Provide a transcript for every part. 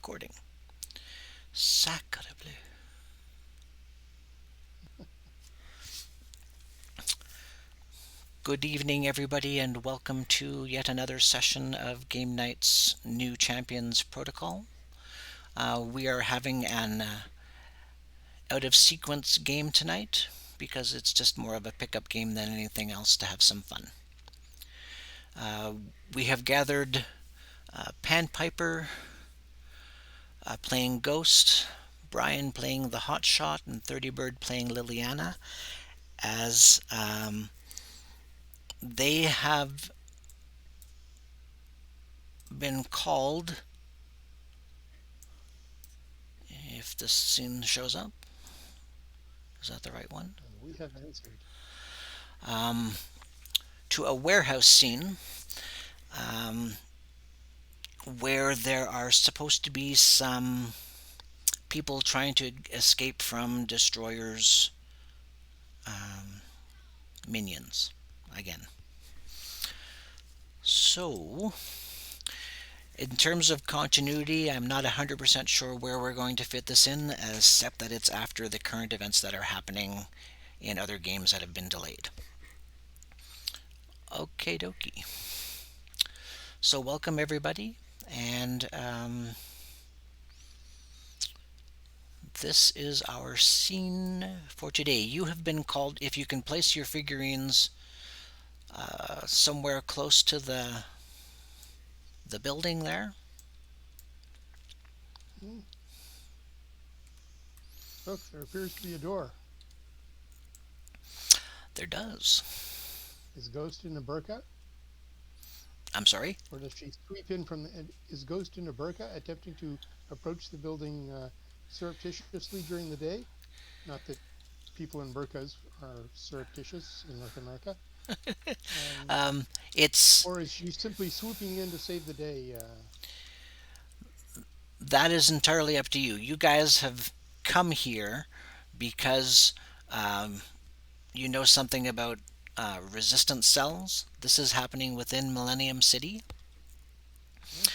recording. Sacre bleu. Good evening, everybody, and welcome to yet another session of Game Night's New Champions Protocol. We are having an out of sequence game tonight because it's just more of a pickup game than anything else to have some fun. We have gathered Panpiper playing Ghost, Brian playing the Hotshot, and 30 Bird playing Liliana as they have been called, if this scene shows up, is that the right one? We have answered. Um, to a warehouse scene um, where there are supposed to be some people trying to escape from Destroyer's um, minions again. So, in terms of continuity, I'm not 100% sure where we're going to fit this in, except that it's after the current events that are happening in other games that have been delayed. Okie dokie. So, welcome everybody, and this is our scene for today. You have been called, if you can place your figurines somewhere close to the building there. Hmm. Look, there appears to be a door. There does. Is Ghost in a burqa, I'm sorry? or does she sweep in from the? Is Ghost in a burqa attempting to approach the building surreptitiously during the day? Not that people in burqas are surreptitious in North America. Um, Um, it's or is she simply swooping in to save the day? that is entirely up to you. You guys have come here because um, you know something about resistance cells. This is happening within Millennium City, Hmm?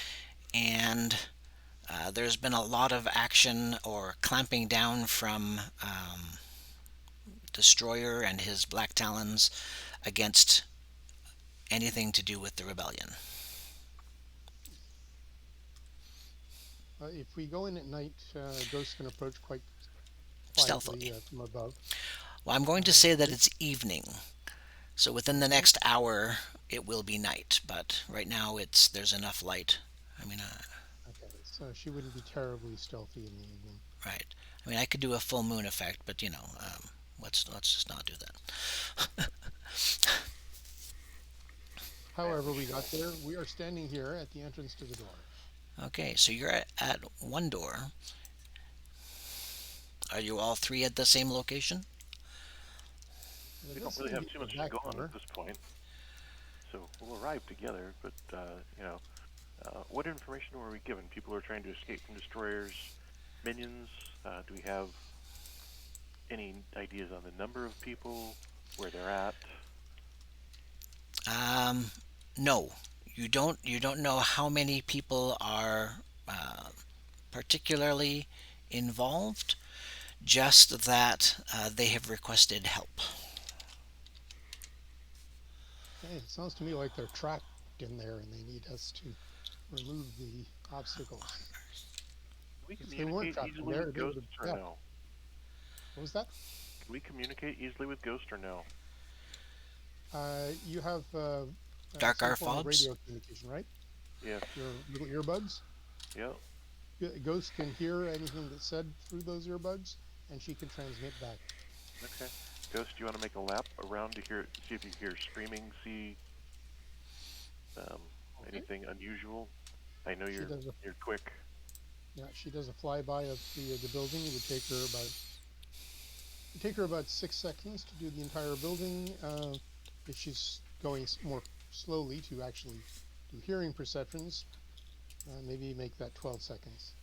and there's been a lot of action or clamping down from Destroyer and his Black Talons against anything to do with the rebellion. If we go in at night, Ghost can approach quite quietly Stealthily. from above. Well, I'm going to Um, say that it's evening. So within the okay. next hour, it will be night. But right now, there's enough light. I mean, Okay. So she wouldn't be terribly stealthy in the evening. right. I mean, I could do a full moon effect, but let's just not do that. However, we got there. We are standing here at the entrance to the door. Okay, so you're at one door. Are you all three at the same location? There We does don't really seem to have be too a much to back go on at door. this point, so we'll arrive together. But what information were we given? People are trying to escape from destroyers, minions. Do we have any ideas on the number of people, where they're at? Um, no, you don't. You don't know how many people are uh, particularly involved. Just that they have requested help. Hey, it sounds to me like they're trapped in there and they need us to remove the obstacles. Can we If they weren't communicate trapped in easily there, with they would ghosts have. or Yeah. no? What was that? Can we communicate easily with ghosts or no? You have Dark some form of Arthropods? radio communication, right? Yes. Your little earbuds. Yep. Ghost can hear anything that's said through those earbuds, and she can transmit back. Okay. Ghost, do you want to make a lap around to hear, see if you hear screaming, see um, Okay. anything unusual? I know She does a you're quick. Yeah, she does a flyby of the building. It would take her about 6 seconds to do the entire building. If she's going more slowly to actually do hearing perceptions, maybe make that 12 seconds.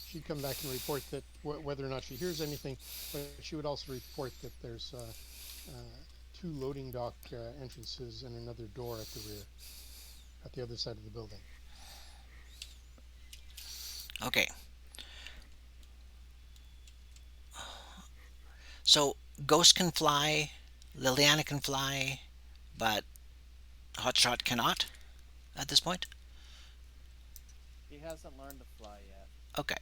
She'd come back and report that whether or not she hears anything, but she would also report that there's uh, two loading dock entrances and another door at the rear, at the other side of the building. Okay, so Ghost can fly, Liliana can fly, but Hotshot cannot at this point. He hasn't learned to fly yet. Okay,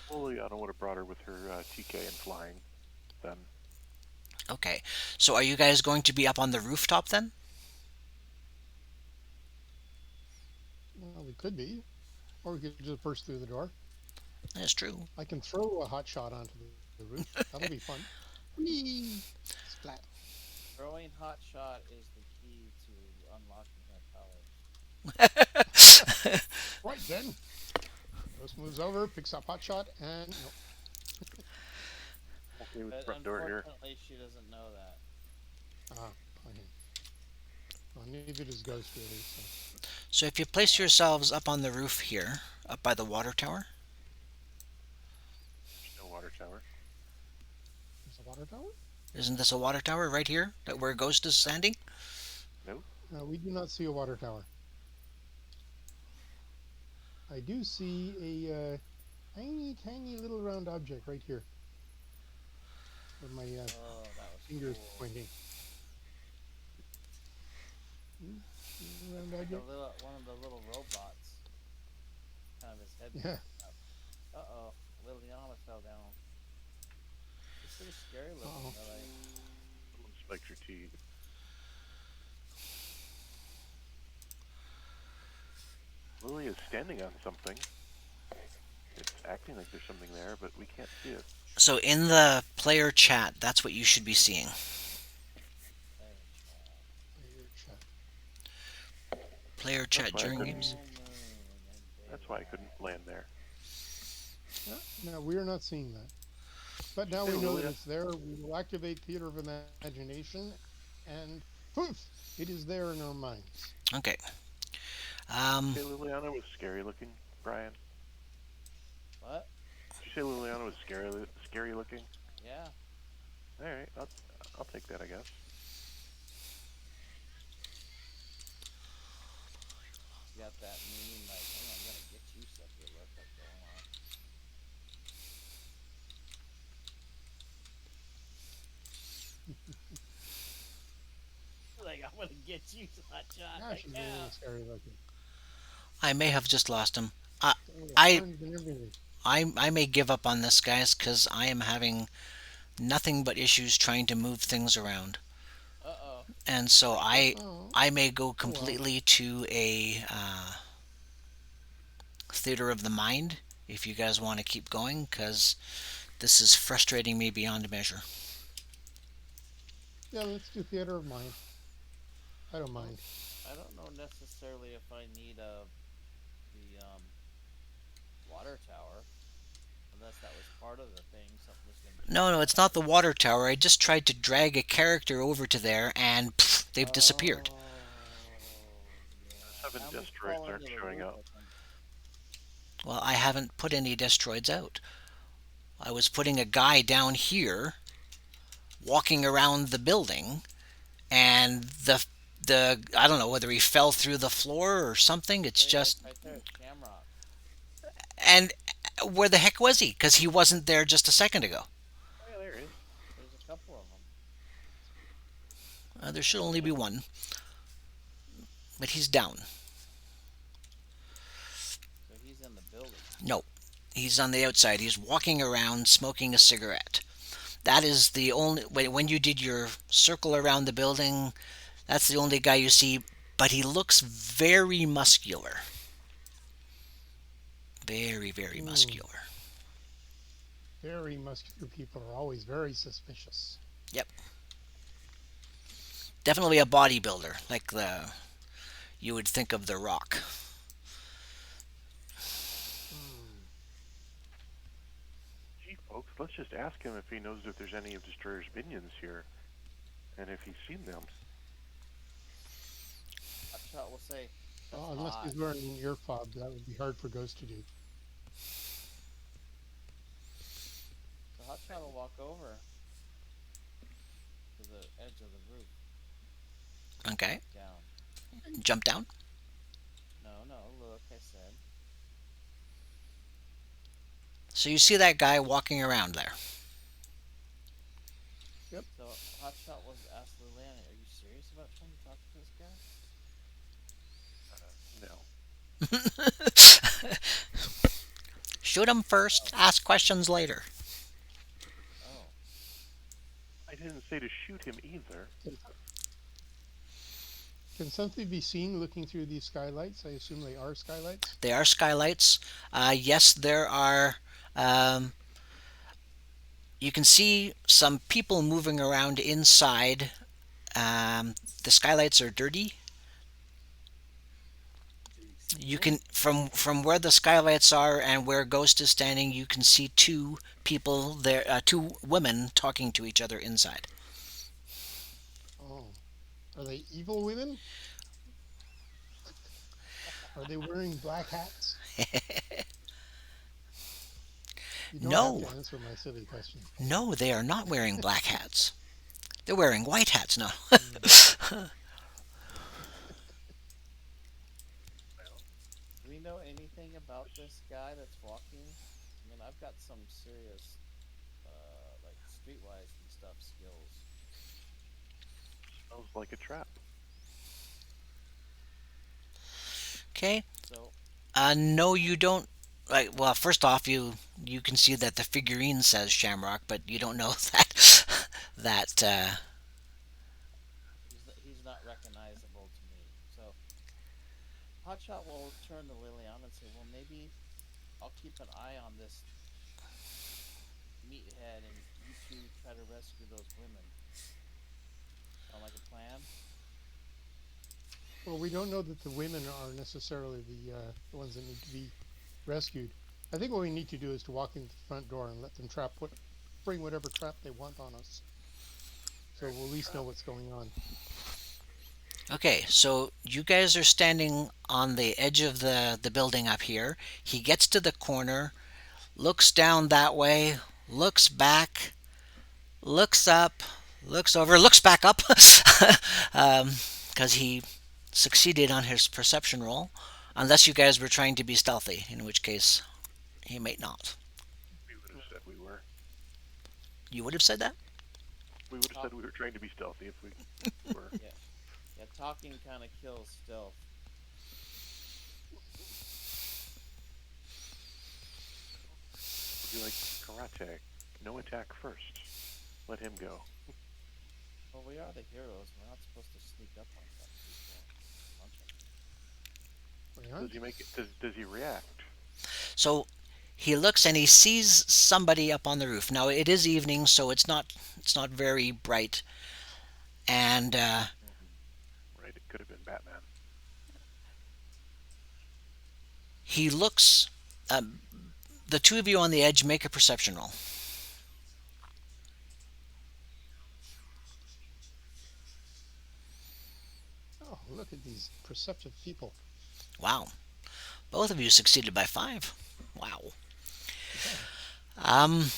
Well, Liliana would have brought her with her TK and flying then. okay. So are you guys going to be up on the rooftop then? Well, we could be, or we could just burst through the door. That's true. I can throw a hot shot onto the roof. That'll be fun. Whee! Splat. Throwing hot shot is the key to unlocking her powers. Right then. Ghost moves over, picks up hot shot, and no. Okay with the But front door here. unfortunately, she doesn't know that. Fine. Well, neither does Ghost really. So. So if you place yourselves up on the roof here, up by the water tower, There's no water tower. There's a water tower? isn't this a water tower right here, that where Ghost is standing? No. We do not see a water tower. I do see a tiny little round object right here. Where my Oh, that was finger's cool. pointing. Round Like object? one of the little robots. Kind of his head. Yeah. Uh oh, Liliana fell down. It's pretty scary looking, Uh-oh. but Someone spiked your teeth. Lily is standing on something. It's acting like there's something there, but we can't see it. So in the player chat, that's what you should be seeing. Player chat. Player chat why I during couldn't- games. That's why I couldn't land there. No, we are not seeing that. But now we Hey, know Lilia. that it's there. We will activate Theater of Imagination, and poof, it is there in our minds. Okay. Say Liliana was scary looking, Brian. What? Did you say Liliana was scary looking? Yeah. All right, I'll take that, I guess. You got that meme like, hey, I'm gonna get you stuff you look like going on. Like, I'm gonna get you, hot shot. Yeah, Like, she's yeah. really scary looking. I may have just lost him. Oh, I- horns and everything. I may give up on this, guys, because I am having nothing but issues trying to move things around, Uh oh. and so Oh, I may go completely to a theater of the mind if you guys want to keep going, because this is frustrating me beyond measure. yeah, let's do Theater of Mind. I don't mind. I don't know necessarily if I need the water tower, unless that was part of the thing. Something was gonna. No, it's not the water tower. I just tried to drag a character over to there, and pff, they've disappeared. Oh, yeah. 7 Now we destroyers fall aren't into the showing loop, up. I think. Well, I haven't put any destroids out. I was putting a guy down here, walking around the building, and the I don't know whether he fell through the floor or something. It's There he is, just right there, Shamrock. and where the heck was he? Because he wasn't there just a second ago. Oh, yeah, there it is. There's a couple of them. There should only be one, but he's down. So he's in the building. No, he's on the outside. He's walking around smoking a cigarette. That is the only when you did your circle around the building. That's the only guy you see, but he looks very muscular. Very, very muscular. Very muscular people are always very suspicious. Definitely a bodybuilder, like the you would think of The Rock. Gee, folks, let's just ask him if he knows if there's any of Destroyer's minions here, and if he's seen them. Hotshot will say, "That's Oh, unless hot." he's wearing an ear fob, that would be hard for Ghost to do. So Hotshot will walk over to the edge of the roof, Okay, down. jump down. No, look, I said. So you see that guy walking around there. Yep. So Hotshot was asked Liliana, "Are you serious about trying to talk to this guy?" No. Shoot him first, Oh, ask questions later. oh, I didn't say to shoot him either. Can, can something be seen looking through these skylights? I assume they are skylights. They are skylights. Yes, there are. Um, you can see some people moving around inside. The skylights are dirty. You hmm? can from where the skylights are and where Ghost is standing, you can see two people there, two women talking to each other inside. Oh, are they evil women? Are they wearing black hats? You don't have to No, answer my silly question. no, they are not wearing black hats. They're wearing white hats. No. Mm. Well, Do we know anything about this guy that's walking? I mean, I've got some serious, like streetwise and stuff skills. smells like a trap. Okay. So, No, you don't. Like, well, first off, you can see that the figurine says Shamrock, but you don't know that. he's not recognizable to me. So Hotshot will turn to Liliana and say, "Well, maybe I'll keep an eye on this meathead, and you two try to rescue those women." Sound like a plan? Well, we don't know that the women are necessarily the ones that need to be rescued. I think what we need to do is to walk into the front door and let them bring whatever trap they want on us, so we'll at least know Trap. what's going on. Okay, so you guys are standing on the edge of the building up here. He gets to the corner, looks down that way, looks back, looks up, looks over, looks back up, because he succeeded on his perception roll. Unless you guys were trying to be stealthy, in which case he might not. We would have said we were. You would have said that? We would have Talk, said we were trying to be stealthy if we were. yeah, yeah. Talking kind of kills stealth. Would you like karate? No attack first. Let him go. Well, we are the heroes. We're not supposed to sneak up on some people. Punch 'em. We Does aren't. he make it? Does he react? So he looks and he sees somebody up on the roof. Now it is evening, so it's not very bright, and Right. It could have been Batman. he looks. The two of you on the edge make a perception roll. Oh, look at these perceptive people. Wow, both of you succeeded by 5. Wow. Yeah. Um,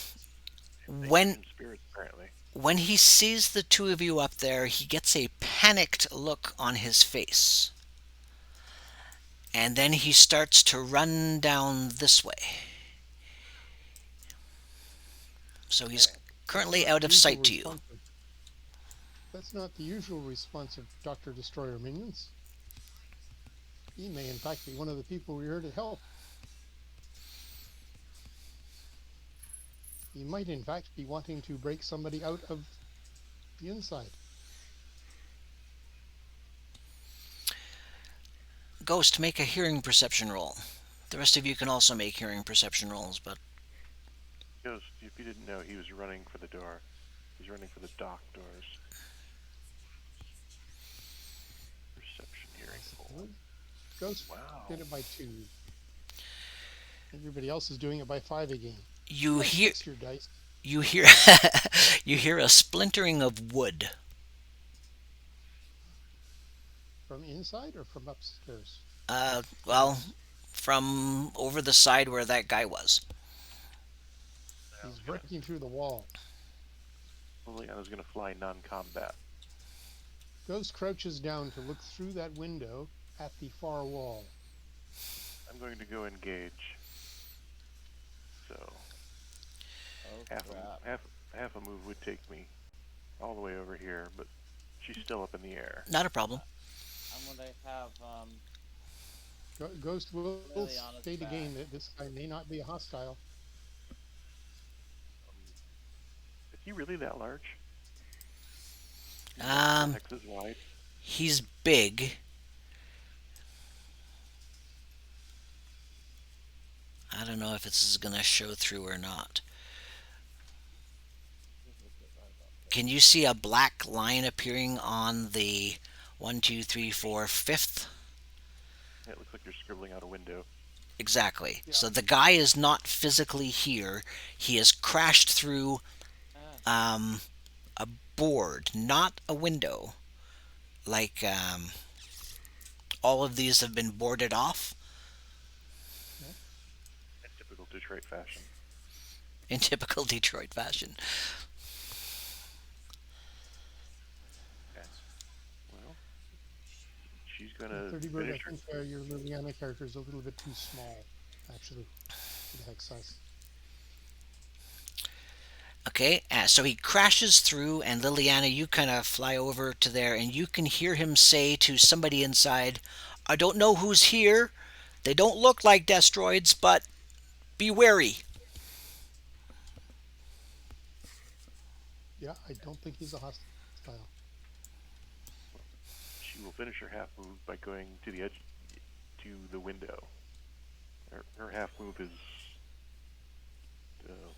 They when in spirits apparently. when he sees the two of you up there, he gets a panicked look on his face, and then he starts to run down this way. So he's Oh, That's currently not out the of usual sight to you. response. That's not the usual response of Doctor Destroyer minions. He may, in fact, be one of the people we're here to help. He might, in fact, be wanting to break somebody out of the inside. Ghost, make a hearing perception roll. The rest of you can also make hearing perception rolls, but Ghost, if you didn't know, he was running for the door. He's running for the dock doors. Perception I hearing pool. suppose. Ghost Wow. did it by 2. Everybody else is doing it by 5 again. you Like, hear fix your dice you hear you hear a splintering of wood. from inside or from upstairs. Well, from over the side where that guy was. Now He's breaking through the wall. Liliana's gonna fly non-combat. Ghost crouches down to look through that window at the far wall. I'm going to go engage. So Oh half crap! half a move would take me all the way over here, but she's still up in the air. Not a problem. I'm gonna have Ghost will Liliana's state back. again that this guy may not be hostile. Is he really that large? He's multiple Um, hexes wide. he's big. I don't know if this is gonna show through or not. Can you see a black line appearing on the one, two, three, four, fifth? Yeah, it looks like you're scribbling out a window. Exactly. Yeah. So the guy is not physically here. He has crashed through Ah, um, a board, not a window. Like all of these have been boarded off In typical Detroit fashion. in typical Detroit fashion. Okay. Well, she's And gonna 30 bird, I finish her. think your Liliana character is a little bit too small, actually, for the hex size. Okay, so he crashes through, and Liliana, you kind of fly over to there, and you can hear him say to somebody inside, I don't know who's here. They don't look like destroids, but be wary. Yeah, I don't think he's a hostile. She will finish her half move by going to the edge to the window. Her half move is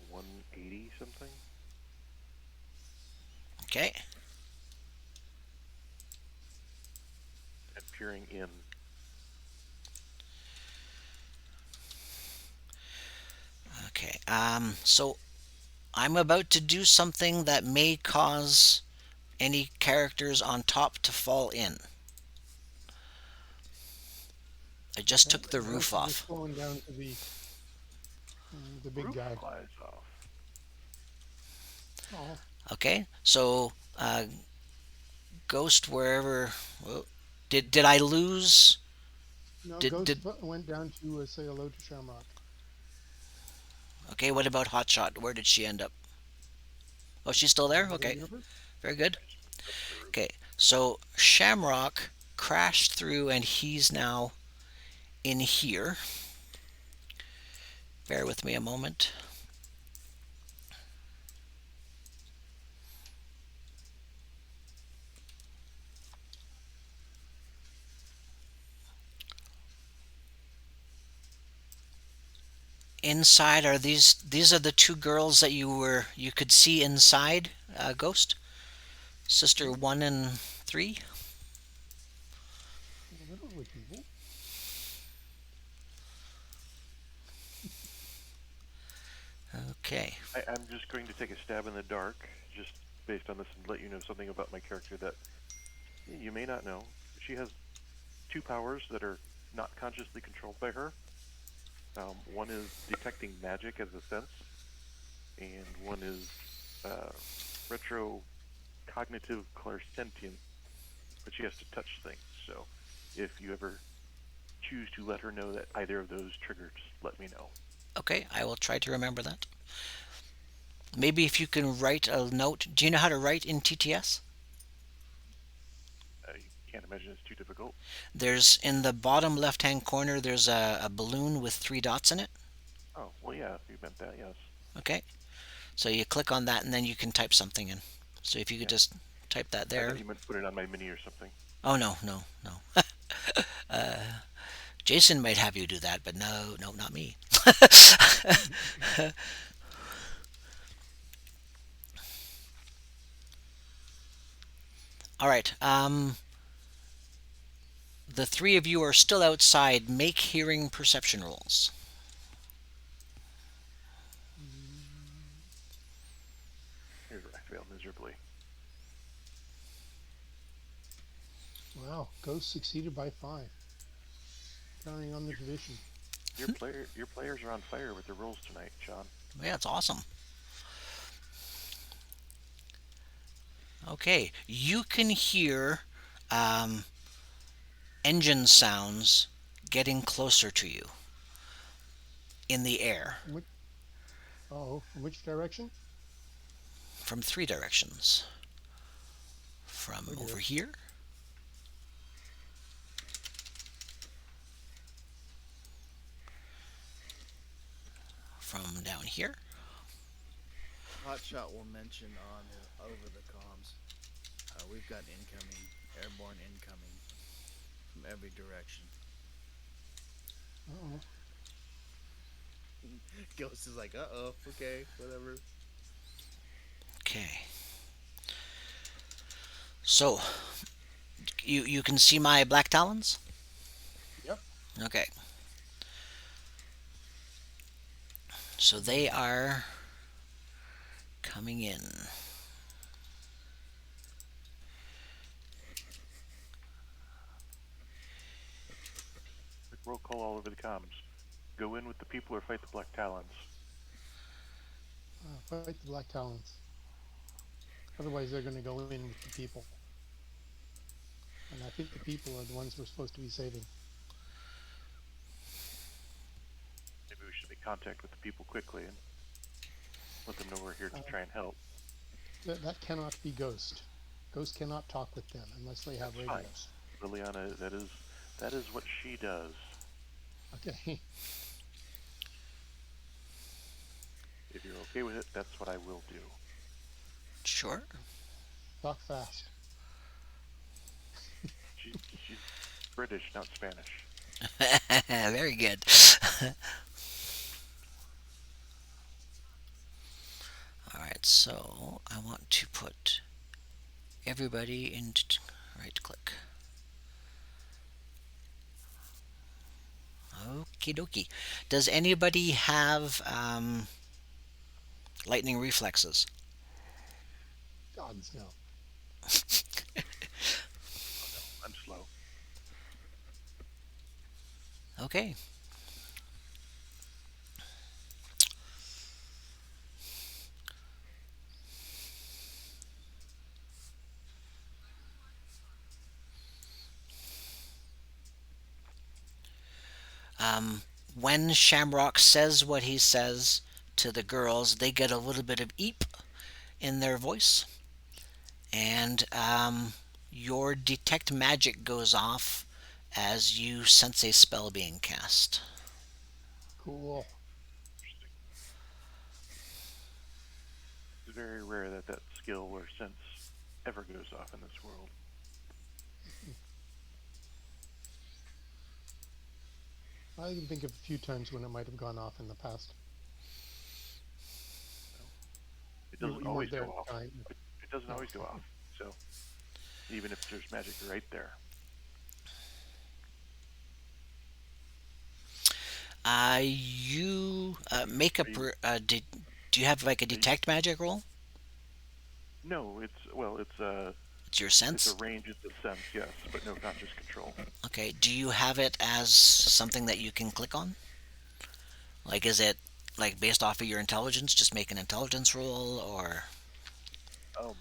180 something. Okay, And peering in. okay. So I'm about to do something that may cause any characters on top to fall in. I just Yeah, took the Ghost roof is just off. slowing down to the big Roof guy. flies off. Oh, Okay, so Ghost, wherever. Well, did I lose? no, Did Ghost did went down to say hello to Shamrock. Okay? What about Hotshot? Where did she end up? Oh, she's still there. The Okay, universe? very good. Up the roof. Okay, so Shamrock crashed through, and he's now in here. Bear with me a moment. Inside are these are the two girls that you could see inside, Ghost? Sister 1 and 3? Well, they don't look evil. Okay. I'm just going to take a stab in the dark, just based on this, and let you know something about my character that you may not know. She has two powers that are not consciously controlled by her. One is detecting magic as a sense, and one is retro cognitive clairsentient, but she has to touch things. So if you ever choose to let her know that either of those trigger, just let me know. Okay, I will try to remember that. Maybe if you can write a note. Do you know how to write in TTS? You can't imagine it's too difficult. There's in the bottom left-hand corner. There's a balloon with 3 dots in it. Oh, well, yeah, if you meant that, yes. Okay, so you click on that, and then you can type something in. So if you could Yeah. just type that I there. thought you meant put it on my mini or something. Oh no, no, no. Jason might have you do that, but no, no, not me. All right. The three of you are still outside. Make hearing perception rolls. Here's where I failed miserably. Wow, Ghost succeeded by 5. Counting on the tradition. Your players are on fire with their rolls tonight, Sean. Yeah, it's awesome. Okay, you can hear um, engine sounds getting closer to you in the air. Oh, from which direction? from three directions. Oh From over dear. here, from down here, Hotshot will mention on over the comms. We've got incoming, airborne incoming from every direction. Oh, Ghost is like, okay, whatever. okay. So you can see my black talons. yep. Okay, so they are coming in. Quick roll call all over the comms. Go in with the people or fight the Black Talons. Fight the Black Talons. Otherwise, they're going to go in with the people. And I think the people are the ones we're supposed to be saving. Maybe we should make contact with the people quickly and let them know we're here to try and help. That cannot be Ghost. Ghost cannot talk with them unless they have That's fine. radios. Liliana, that is what she does. Okay. If you're okay with it, that's what I will do. Sure. Talk fast. She, she's British, not Spanish. Very good. All right, so I want to put everybody into right click. Okie dokie. Does anybody have lightning reflexes? Gods no. Oh no, I'm slow. Okay. When Shamrock says what he says to the girls, they get a little bit of eep in their voice, and your detect magic goes off as you sense a spell being cast. Cool. Interesting. It's very rare that that skill or sense ever goes off in this world. I can think of a few times when it might have gone off in the past. It You, doesn't you always weren't there go at off. the time. It doesn't No. always go off. So even if there's magic right there. You make a. Are you, Do you have like a are you, detect magic roll? no, It's your it's a sense. range, it's a sense, yes, but no, not just control. Okay. Do you have it as something that you can click on? Like, is it like based off of your intelligence? Just make an intelligence roll, or Um,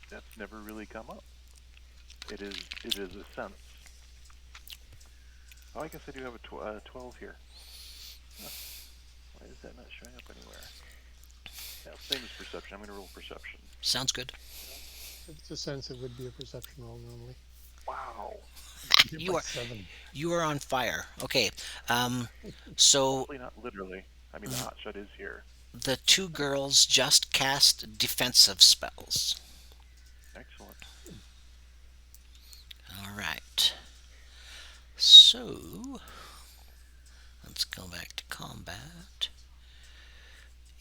that's never really come up. It is a sense. Oh, I guess I do have a 12 here. Huh. Why is that not showing up anywhere? Yeah, same as perception. I'm going to roll perception. sounds good. If it's a sense, it would be a perception roll normally. Wow. Hit You by are 7. you are on fire. Okay. So Hopefully not literally. I mean, the hot shot is here. the two girls just cast defensive spells. Excellent. All right. So let's go back to combat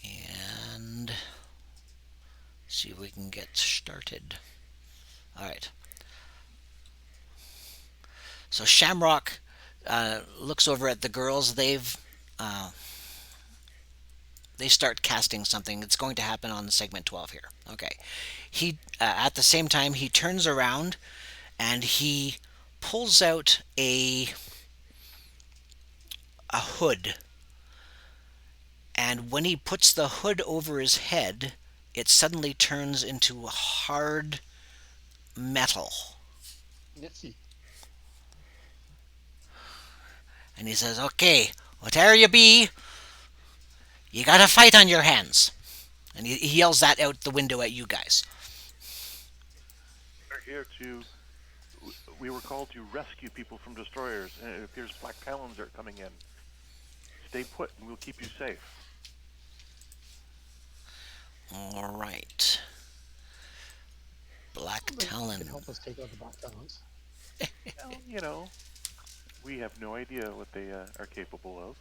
and see if we can get started. All right. So Shamrock looks over at the girls. Uh, they start casting something. It's going to happen on segment 12 here. Okay. He at the same time he turns around and he pulls out a hood. And when he puts the hood over his head, it suddenly turns into hard metal. Nifty. And he says, "Okay, whatever you be, You got a fight on your hands. And he yells that out the window at you guys. We're here to. We were called to rescue people from destroyers, and it appears Black Talons are coming in. Stay put, and we'll keep you safe. All right. Black Well, they can Talon. help us take out the Black Talons. Well, we have no idea what they are capable of.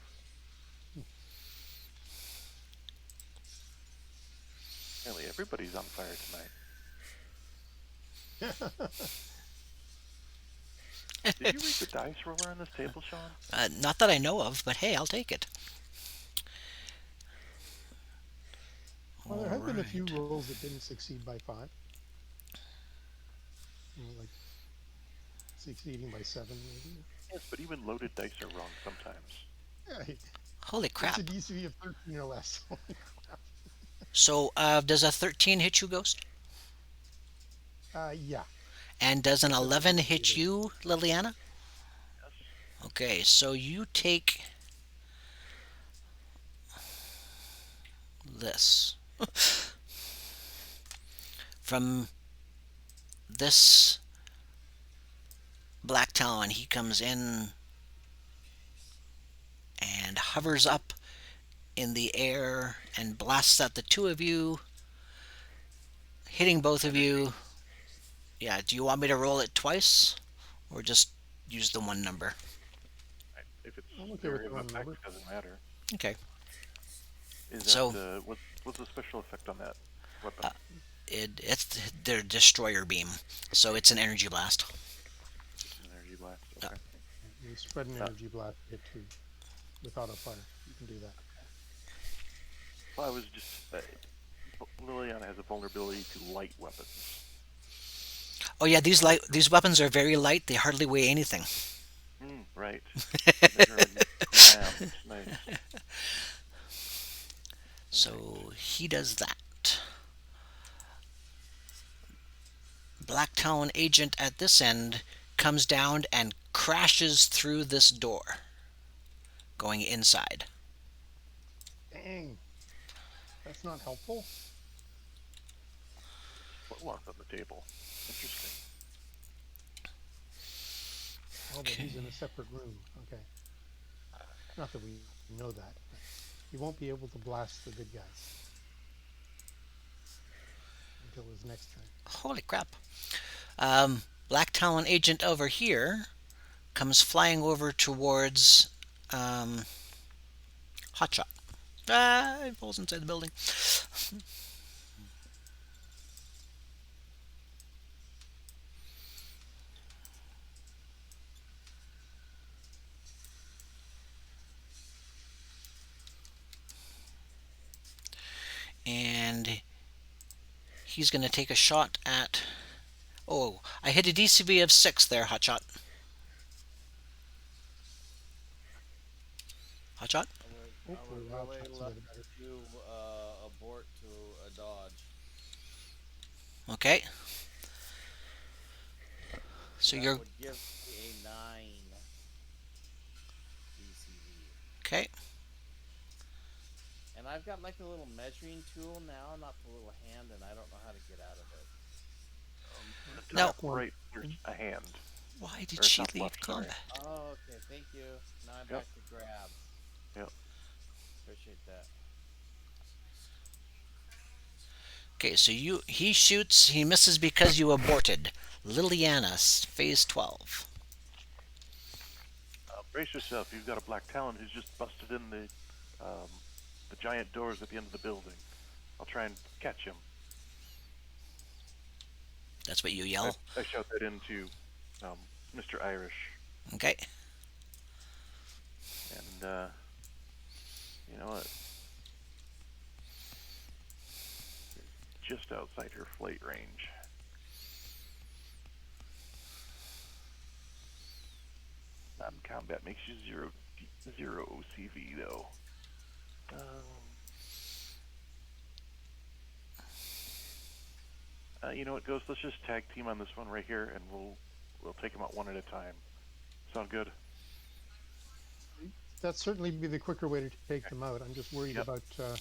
Nearly everybody's on fire tonight. Did you read the dice roller on this table, Sean? Not that I know of, but hey, I'll take it. Well, there have been a few Alright. rolls that didn't succeed by 5. Like succeeding by 7, maybe. Yes, but even loaded dice are wrong sometimes. Yeah, Holy it's crap. a DCV of 13 or less. So, does a 13 hit you, Ghost? Yeah. And does an That's 11 what hit it is. you, Liliana? Yes. Okay, so you take this. From this Black Talon, he comes in and hovers up in the air and blasts at the two of you, hitting both of you. Yeah, do you want me to roll it twice? Or just use the one number? If it's I'm okay with area the of one effect, number. it doesn't matter. Okay. Is So, that what's the special effect on that weapon? uh, it's their destroyer beam. So it's an energy blast. Just an energy blast. Yeah. Okay. You spread an energy blast hit too with auto fire. You can do that. Well, I was just Liliana has a vulnerability to light weapons. Oh yeah, these weapons are very light. They hardly weigh anything. Right. Measure in grams. Nice. So he does that. Black Talon agent at this end comes down and crashes through this door, going inside. Dang. That's not helpful. Footlock on the table. Interesting. Oh, but he's in a separate room. Okay. Not that we know that. But he won't be able to blast the good guys until his next turn. Holy crap. Black Talon agent over here comes flying over towards Hotshot. Ah, he falls inside the building. And he's going to take a shot at. Oh, I hit a DCV of 6 there, Hotshot. Hotshot? I Hopefully, would Wild really Shot's a love bit better. to abort to a dodge. Okay. So That you're. would give me a 9 DCV. Okay. And I've got like a little measuring tool now, not the little hand, and I don't know how to get out of it. The No. top right, there's a hand. Why did Or she top leave left, sorry. combat? Oh, okay, thank you. Now I'm Yep. back to grab. Yep. Appreciate that. Okay, so he shoots, he misses because you aborted. Liliana, phase 12. Brace yourself. You've got a Black Talon who's just busted in the giant doors at the end of the building. I'll try and catch him. That's what you yell. I shout that into Mr. Irish, Okay. and you know what? Just outside her flight range. Non-combat makes you zero OCV though. You know what, Ghost? Let's just tag team on this one right here, and we'll take them out one at a time. Sound good? That's certainly be the quicker way to take them out. I'm just worried Yep. about Yep.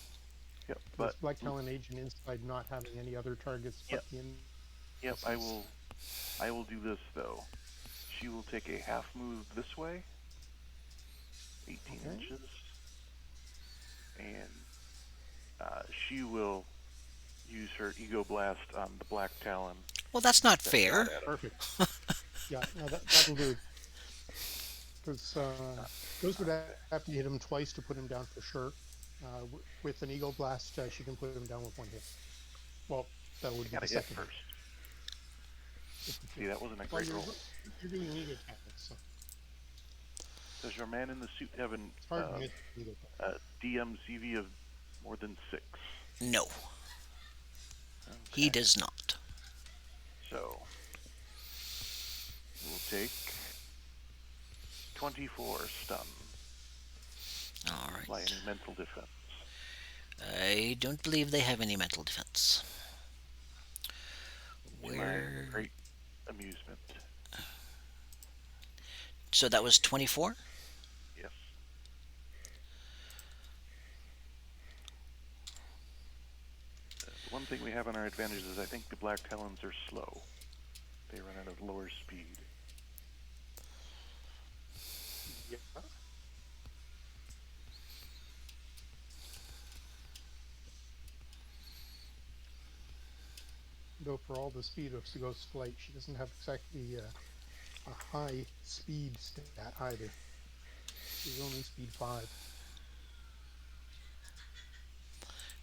this But Black Talon agent inside not having any other targets but yep. the Yep. indices. I will do this though. She will take a half move this way, 18 Okay. inches, and she will use her Ego Blast on the Black Talon. Well, that's not That shot fair. at him. Perfect. Yeah, no, that'll do. Because Ghost would have to hit him twice to put him down for sure. With an Eagle Blast, she can put him down with one hit. Well, that would be Got the to hit second first. hit. See, that wasn't a Well, great roll. you're doing Eagle tactics, so Does your man in the suit have an it's hard to miss Eagle tactics. DMCV of more than 6? No, he Okay. does not. So we'll take 24 stun All by right. any mental defense. I don't believe they have any mental defense. To my Where? great amusement. So that was 24? Yes. The one thing we have on our advantage is I think the Black Talons are slow. They run at a lower speed. Yeah. Though for all the speed of Ghost's flight, she doesn't have exactly a high speed stat either. She's only speed 5.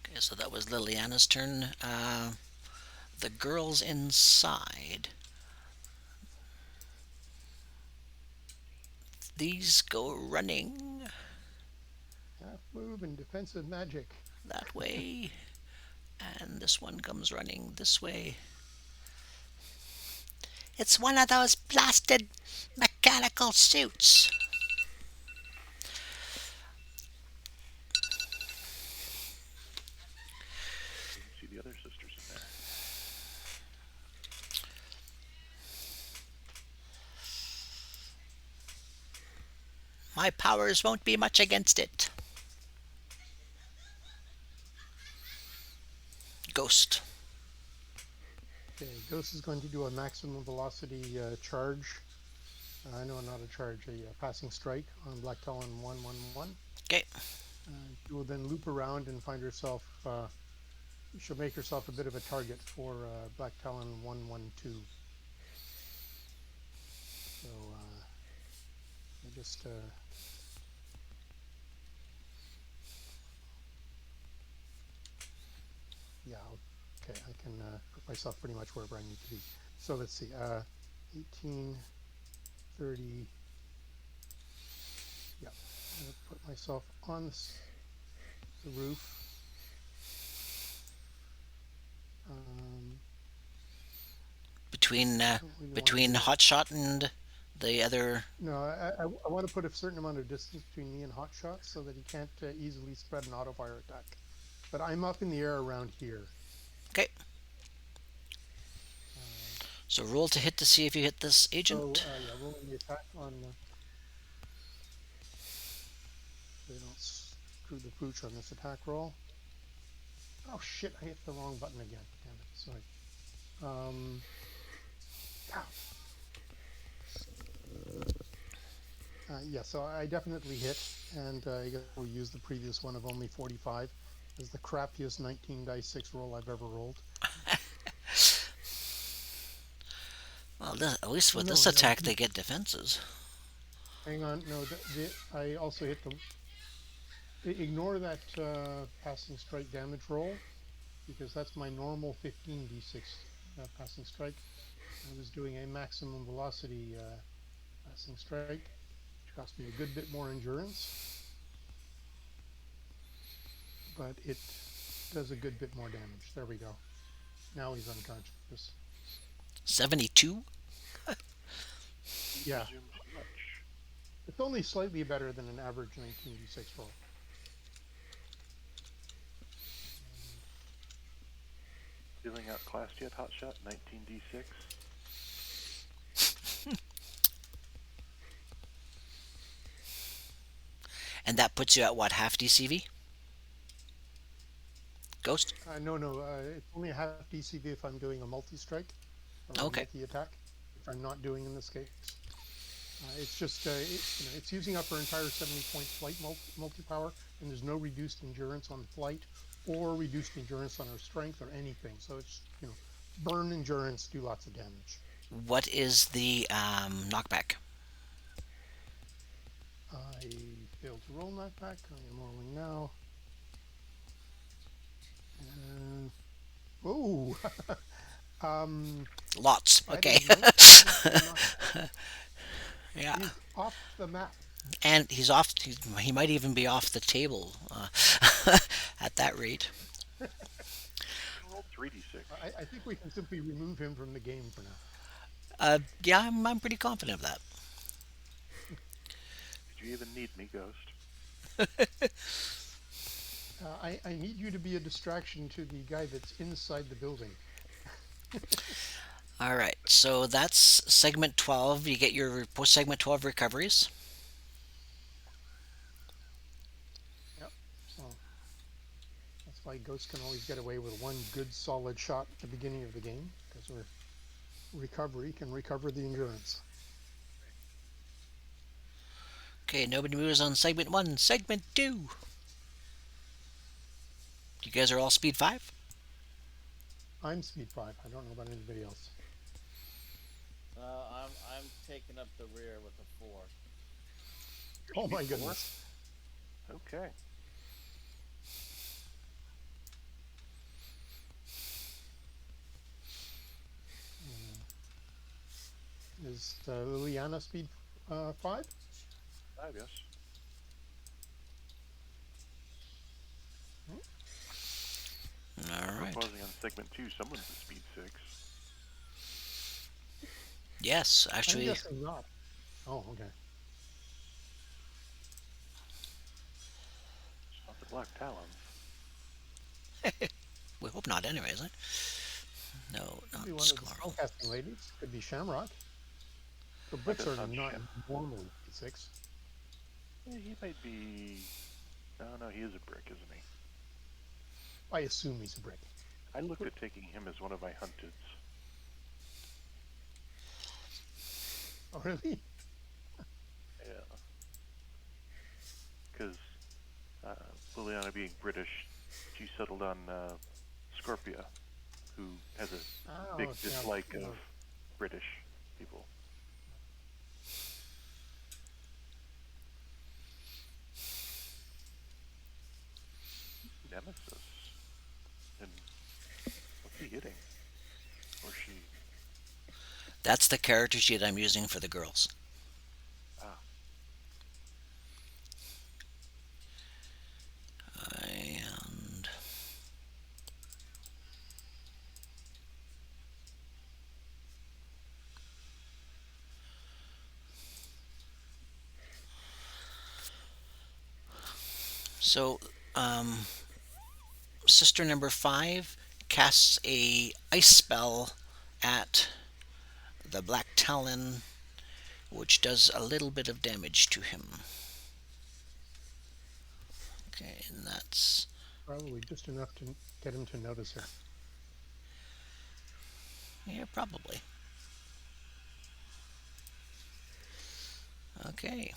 Okay, so that was Liliana's turn. The girls inside. These go running Half move and defensive magic. that way, and this one comes running this way. It's one of those blasted mechanical suits. Didn't see the other sisters in there. My powers won't be much against it. Ghost. Okay, Ghost is going to do a maximum velocity charge. No, not a charge, a passing strike on Black Talon 111. Okay. She will then loop around and find herself. She'll make herself a bit of a target for Black Talon 112. So I just. Yeah, okay, I can put myself pretty much wherever I need to be. So let's see, 18, 30, yeah, I'm going to put myself on the roof. Between I don't really between wanna do- Hotshot and the other. No, I want to put a certain amount of distance between me and Hotshot so that he can't easily spread an auto fire attack. But I'm up in the air around here. Okay. So roll to hit to see if you hit this So agent. yeah, rolling the attack on. They don't screw the pooch on this attack roll. Oh shit! I hit the wrong button again. Damn it! Sorry. Yeah, so I definitely hit, and I guess we'll use the previous one of only 45 as the crappiest 19 dice 6 roll I've ever rolled. Well, at least with No, this attack, they get defenses. Hang on, no, I also hit the. Ignore that passing strike damage roll, because that's my normal 15 d6 passing strike. I was doing a maximum velocity passing strike, which cost me a good bit more endurance, but it does a good bit more damage. There we go. Now he's unconscious. 72. Yeah, Presume too much. it's only slightly better than an average 19 d6 roll. Feeling outclassed yet, Hotshot? 19d6. And that puts you at what, half DCV? Ghost? No, no, it's only a half DCV if I'm doing a multi-strike or a Okay. multi-attack, which I'm not doing in this case. It's just, it's using up our entire 70-point flight multi-power, and there's no reduced endurance on flight or reduced endurance on our strength or anything. So it's, burn endurance, do lots of damage. What is the knockback? I failed to roll knockback. I am rolling now. And, oh, Lots. that Okay. is 19. Yeah. He's off the map. And he's off. He might even be off the table at that rate. Roll 3d6. I think we can simply remove him from the game for now. Yeah, I'm pretty confident of that. Did you even need me, Ghost? I need you to be a distraction to the guy that's inside the building. All right. So that's segment 12. You get your post segment 12 recoveries. Yep. So that's why Ghost can always get away with one good solid shot at the beginning of the game, because our recovery can recover the endurance. Okay, nobody moves on segment 1. Segment 2. You guys are all speed 5? I'm speed 5. I don't know about anybody else. I'm taking up the rear with a 4. Oh my Speed 4? goodness. Okay. Is Liliana speed 5? 5, yes. All right. Proposing on segment 2, someone's at speed 6. Yes, I'm actually. guessing not. Oh, okay. It's not the Black Talons. We hope not, anyways. Eh? No, Could not be one of the Scarl. spellcasting ladies. Could be Shamrock. The Like Brits a are not Sham- normally 6. Yeah, he might be. No, he is a brick, isn't he? I assume he's a brick. I looked at taking him as one of my hunteds. Oh, really? Yeah. Because Liliana being British, she settled on Scorpia, who has a Oh, big yeah, dislike yeah. of British people. Nemesis. And what's he hitting? Or she? That's the character sheet I'm using for the girls. Ah, And so, sister number 5 casts a ice spell at the Black Talon, which does a little bit of damage to him. Okay, and that's Probably just enough to get him to notice her. yeah, probably. Okay.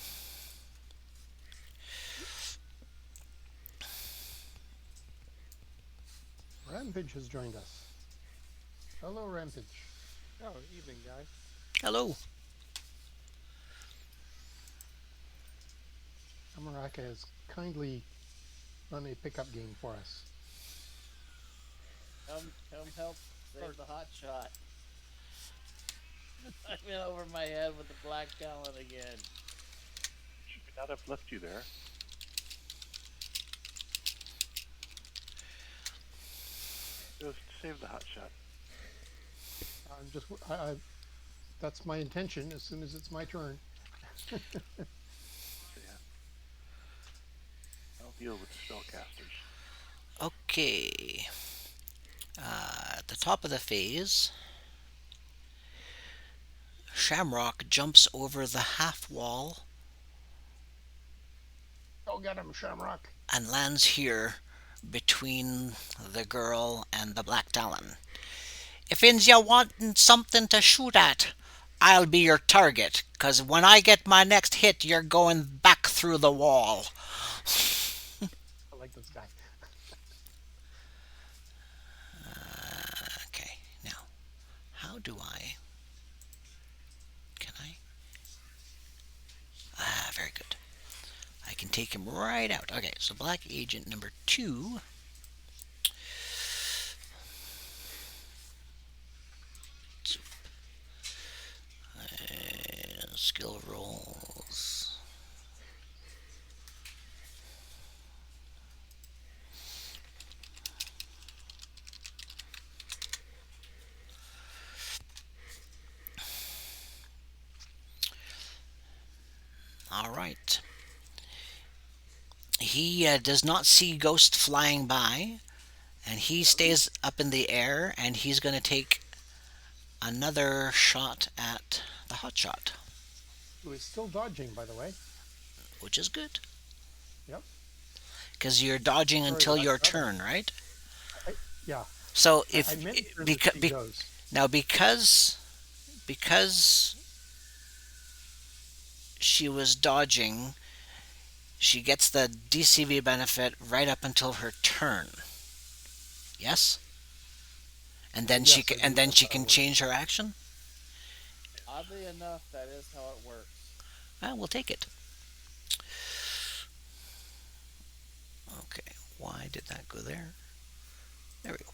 Rampage has joined us. Hello, Rampage. Oh, evening, guys. Hello. Amaraka has kindly run a pickup game for us. Come help save the hot shot. I'm in over my head with the Black Talon again. should we not have left you there? Just save the hot shot. I'm just, that's my intention as soon as it's my turn. So, yeah. I'll deal with the spellcasters. Okay. At the top of the phase, Shamrock jumps over the half wall Oh, Go get him, Shamrock. and lands here between the girl and the Black Talon. If Inzia wanting something to shoot at, I'll be your target, 'cause when I get my next hit, you're going back through the wall. I like this guy. Okay, now, how do I. Can I? Ah, very good. I can take him right out. Okay, so Black Agent number 2. Skill rolls. All right. He does not see Ghost flying by, and he stays up in the air, and he's going to take another shot at the hotshot, Who is still dodging, by the way. which is good. Yep. Because you're dodging Sorry until about your that. turn, right? Yeah. So I if meant for the because speed goes. now because she was dodging, she gets the DCV benefit right up until her turn. Yes, and then Yes, she I can, believe that's how it works. change her action. Oddly enough, that is how it works. We'll take it. Okay, why did that go there? There we go.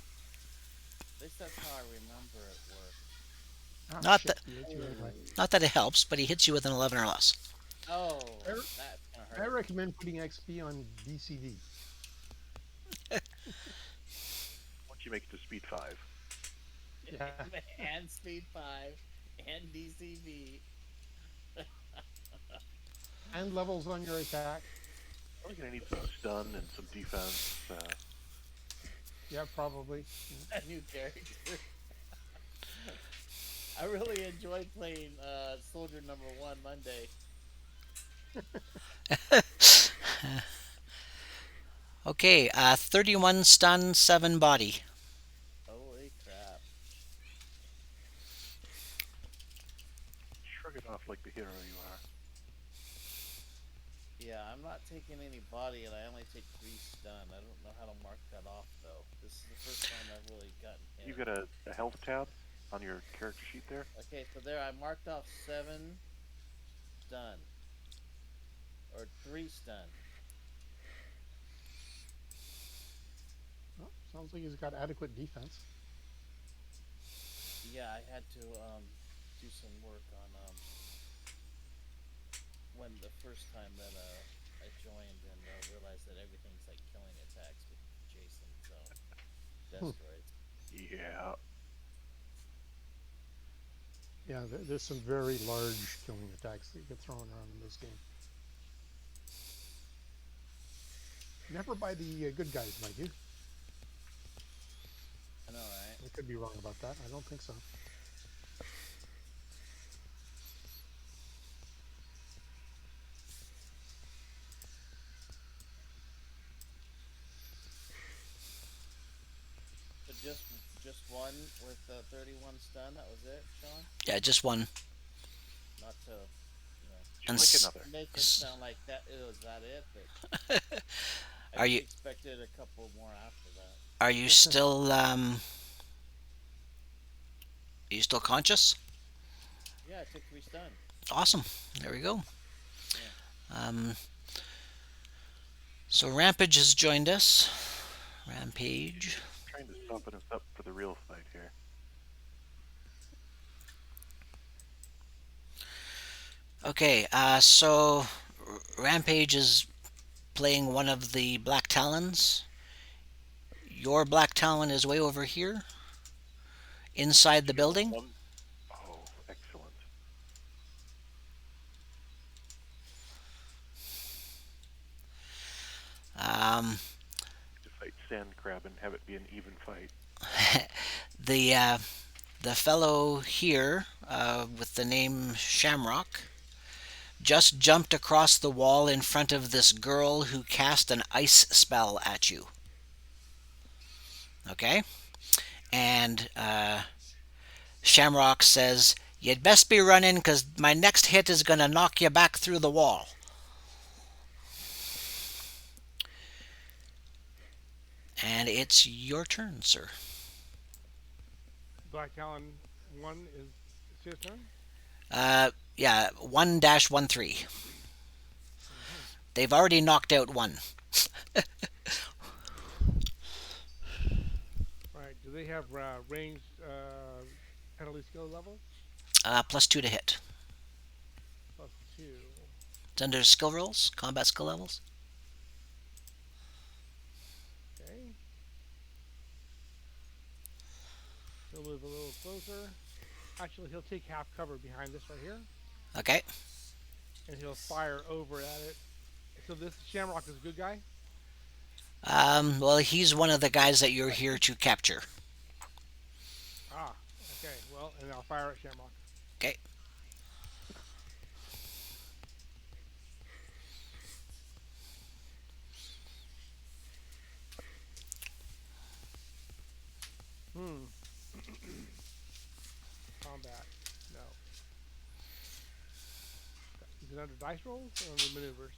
At least that's how I remember it worked. Ah, Not shit, that he hit you anyway. not that it helps, but he hits you with an 11 or less. Oh, I- that's gonna I hurt. recommend putting XP on DCV. Once you make it to speed 5. Yeah. And speed 5 and DCV. And levels on your attack. Probably gonna need some stun and some defense. Yeah, probably. A new character. I really enjoyed playing Soldier Number 1 Monday. Okay, 31 stun, 7 body. Holy crap. Shrug it off like the hero you are. Yeah, I'm not taking any body and I only take 3 stun. I don't know how to mark that off though. This is the first time I've really gotten hit. You've got a health tab on your character sheet there. Okay, so there I marked off 7 stun. Or 3 stun. Oh, sounds like he's got adequate defense. Yeah, I had to do some work on when the first time that I joined and realized that everything's like killing attacks with Jason, so destroids. Yeah. Yeah, there's some very large killing attacks that get thrown around in this game. Never by the good guys, mind you. I know, right? I could be wrong about that. I don't think so. So just one with 31 stun. That was it, Sean. Yeah, just one. Not to And Like another. make it sound like that. Was that it? But I Are you expected a couple more after that. are you still are you still conscious? Yeah, I took 3 stun. Awesome. There we go. Yeah. So Rampage has joined us. Rampage. Trying to soften us up for the real fight here. Okay, so Rampage is playing one of the Black Talons. Your Black Talon is way over here, inside the building. Oh, excellent. Um, To fight Sand Crab and have it be an even fight. the fellow here with the name Shamrock just jumped across the wall in front of this girl who cast an ice spell at you. Okay? And Shamrock says, "You'd best be running because my next hit is going to knock you back through the wall." And it's your turn, sir. Black Talon 1 is it's his turn. Yeah, 1-13. They've already knocked out one. Right. Do they have range penalty skill level? +2 to hit. +2. It's under skill rolls, combat skill levels. Okay. He'll move a little closer. Actually, he'll take half cover behind this right here, Okay. and he'll fire over at it. So this Shamrock is a good guy? Well, he's one of the guys that you're here to capture. Ah, okay. Well, and I'll fire at Shamrock. Okay. Combat. No. Is it under dice rolls or under maneuvers?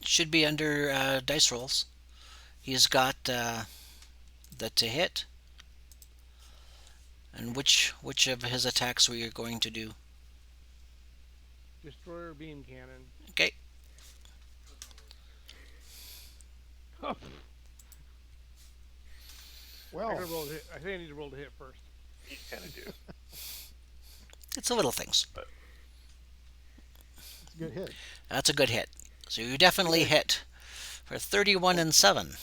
Should be under dice rolls. He's got the to hit. And which of his attacks were you going to do? Destroyer beam cannon. Okay. I Well, gotta roll to hit. I think I need to roll to hit first. You kind of do. It's the little things. it's a good hit. That's a good hit. So you definitely hit for 31 and 7.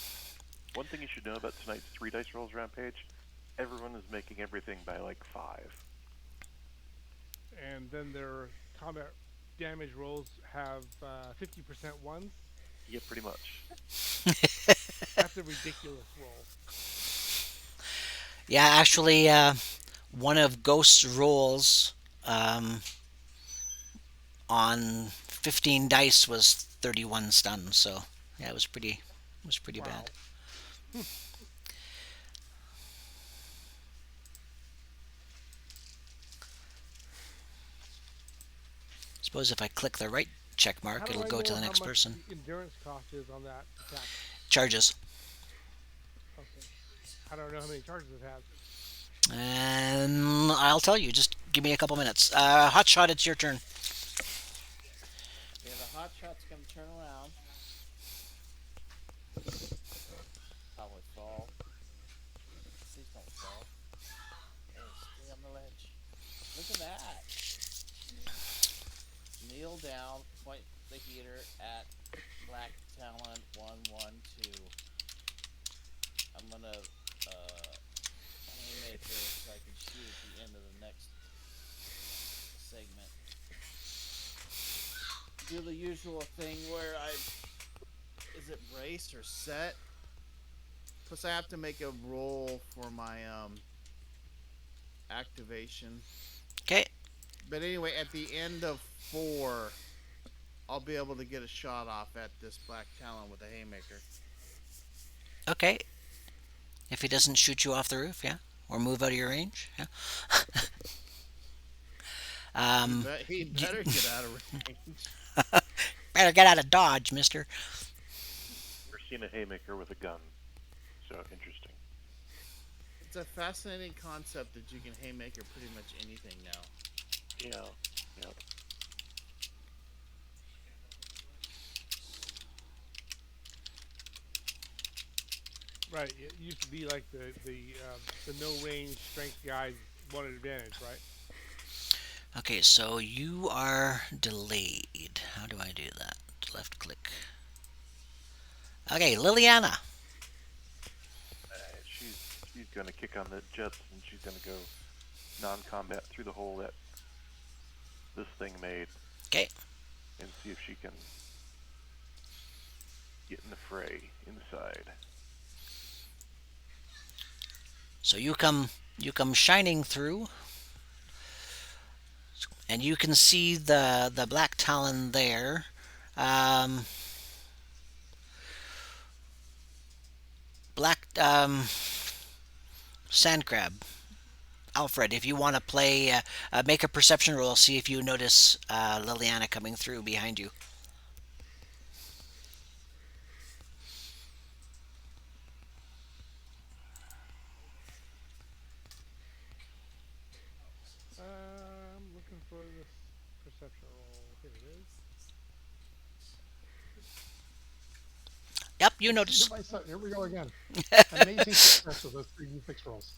One thing you should know about tonight's 3 dice rolls rampage, everyone is making everything by like 5. And then their combat damage rolls have 50% ones. Yeah, pretty much. That's a ridiculous roll. Yeah, actually, one of Ghost's rolls on 15 dice was 31 stun. So yeah, it was pretty Wow. bad. Suppose if I click the right check How mark, do it'll I go to know the how next much person. the endurance cost is on that attack? Charges. Okay. How do I know how many charges it has? I'll tell you. Just give me a couple minutes. Hotshot, it's your turn. Yeah, the hot shot's gonna turn around. Probably fall. Please don't fall. Hey, stay on the ledge. Look at that. Kneel down, point the heater at Black Talon 112. I'm gonna haymaker so I can shoot at the end of the next segment. Do the usual thing where is it brace or set? Plus I have to make a roll for my activation. Okay. But anyway, at the end of 4, I'll be able to get a shot off at this Black Talon with a haymaker. Okay. If he doesn't shoot you off the roof, yeah, or move out of your range, yeah. He better get out of range. Better get out of dodge, mister. We're seeing a haymaker with a gun. So interesting. It's a fascinating concept that you can haymaker pretty much anything now. Yeah. Yeah. Right. It used to be like the no range strength guys wanted advantage, right? Okay, so you are delayed. How do I do that? Left click. Okay, Liliana. She's gonna kick on the jets and she's gonna go non-combat through the hole that this thing made. Okay. And see if she can get in the fray inside. So you come shining through, And you can see the black talon there. Um, black sand crab. Alfred, if you want to play, make a perception roll, see if you notice Liliana coming through behind you. I'm looking for this perception roll. Here it is. Yep, you Let's see notice. if I saw. Here we go again. Amazing success with those 3d6 rolls.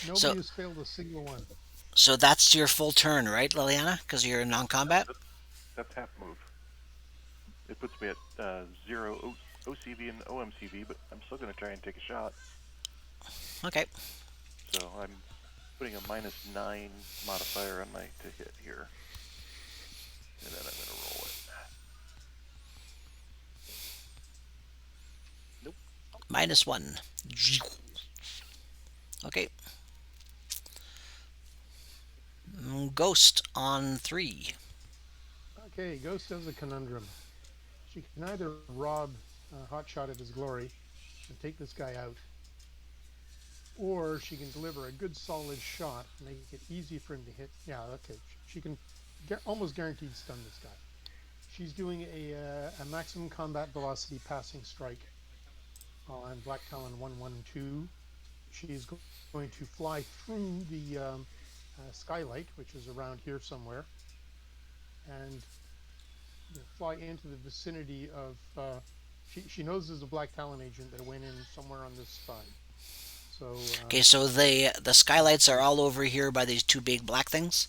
Nobody So, has failed a single one. so that's your full turn, right, Liliana? Because you're in non-combat. That's half move. It puts me at 0 OCV and OMCV, but I'm still going to try and take a shot. Okay. So I'm putting a -9 modifier on my to hit here. And then I'm going to roll it. Nope. -1. Okay. Ghost on 3. Okay, Ghost has a conundrum. She can either rob Hotshot of his glory and take this guy out, or she can deliver a good solid shot, make it easy for him to hit. Yeah, okay. She can almost guaranteed stun this guy. She's doing a maximum combat velocity passing strike on Black Talon 112. She's going to fly through the skylight, which is around here somewhere, and fly into the vicinity of. She knows there's a Black Talon agent that went in somewhere on this side. So. Okay, so the skylights are all over here by these two big black things.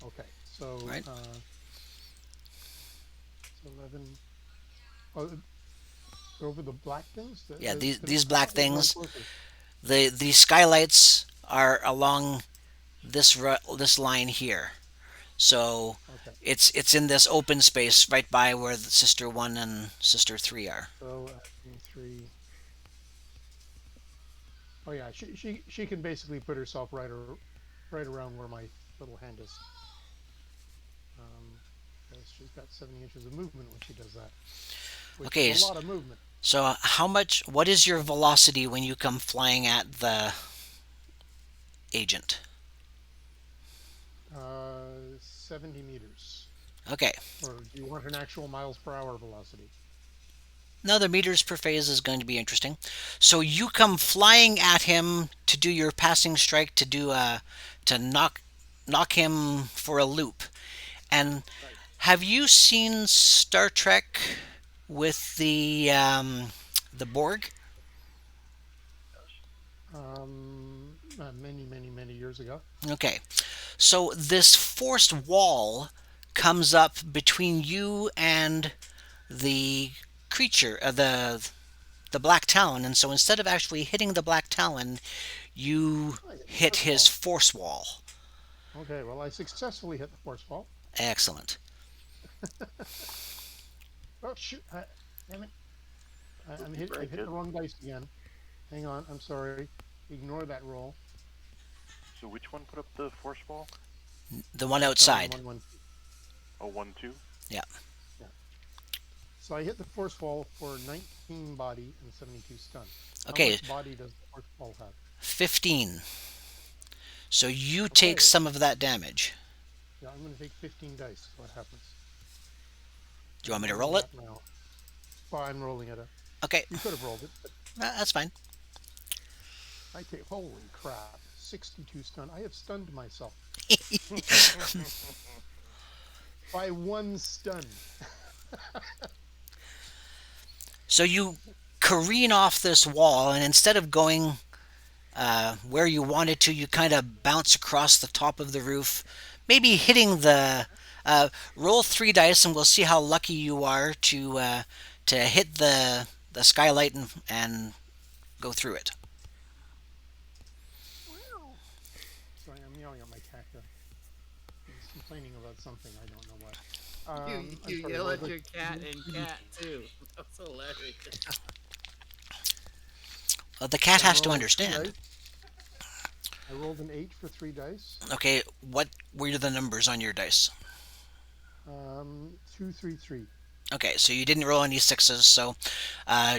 Okay, so. Right. So 11. Oh, over the black things. Yeah, these black which one things. closer? The skylights are along this line here. So Okay. it's in this open space right by where the Sister 1 and Sister 3 are. So 3. Oh yeah, she can basically put herself right around where my little hand is. Because she's got 70 inches of movement when she does that, which Okay, is a lot of movement. so what is your velocity when you come flying at the agent? 70 meters. Okay. Or do you want an actual miles per hour velocity? No, the meters per phase is going to be interesting. So you come flying at him to do your passing strike to knock him for a loop. And have you seen Star Trek with the Borg? Many years ago. Okay. So this forced wall comes up between you and the creature, the Black Talon, and so instead of actually hitting the Black Talon, you hit his force wall. Okay, well, I successfully hit the force wall. Excellent. Oh, shoot. Damn it. I Very hit the good. wrong dice again. Hang on, I'm sorry. Ignore that roll. So which one put up the force wall? The one outside. 1, 1. Oh, 1-2? Yeah. So I hit the force wall for 19 body and 72 stun. Okay. How much body does the force wall have? 15. So you take Okay. some of that damage. Yeah, I'm going to take 15 dice. What happens? Do you want me to roll it? Now. Well, I'm rolling it. Okay. You could have rolled it, but That's fine. I take. Holy crap! 62 stun. I have stunned myself by 1 stun. So you careen off this wall, and instead of going where you wanted to, you kind of bounce across the top of the roof, maybe hitting the. Roll 3 dice, and we'll see how lucky you are to hit the skylight and go through it. Sorry, I'm yelling at my cat here. He's complaining about something. I don't know what. You I'm sorry, yell what at was your it? cat and cat too. That's hilarious. Well, the cat I has to rolled 2 understand. dice. I I rolled an 8 for 3 dice. Okay, what were the numbers on your dice? 2, 3, 3. Okay, so you didn't roll any sixes, so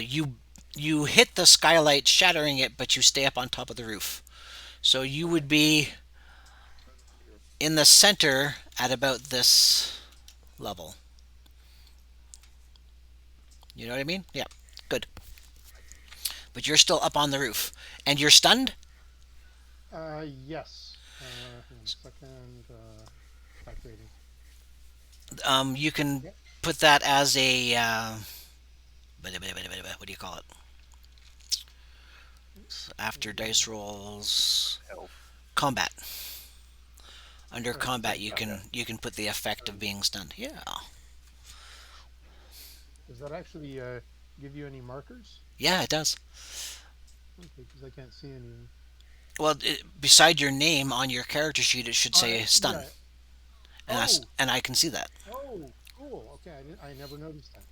you hit the skylight, shattering it, but you stay up on top of the roof. So you would be in the center at about this level. You know what I mean? Yeah, good. But you're still up on the roof, and you're stunned. Yes. Hang on a second. Calculating. You can Yeah. put that as a what do you call it? After dice rolls, Health. combat. Under Right, combat, so you can put the effect of being stunned. Yeah, does that actually give you any markers? yeah, it does. Okay, because I can't see any. Well, beside your name on your character sheet, it should say stun, Yeah. and Oh, and I can see that. oh, cool. Okay, I never noticed that.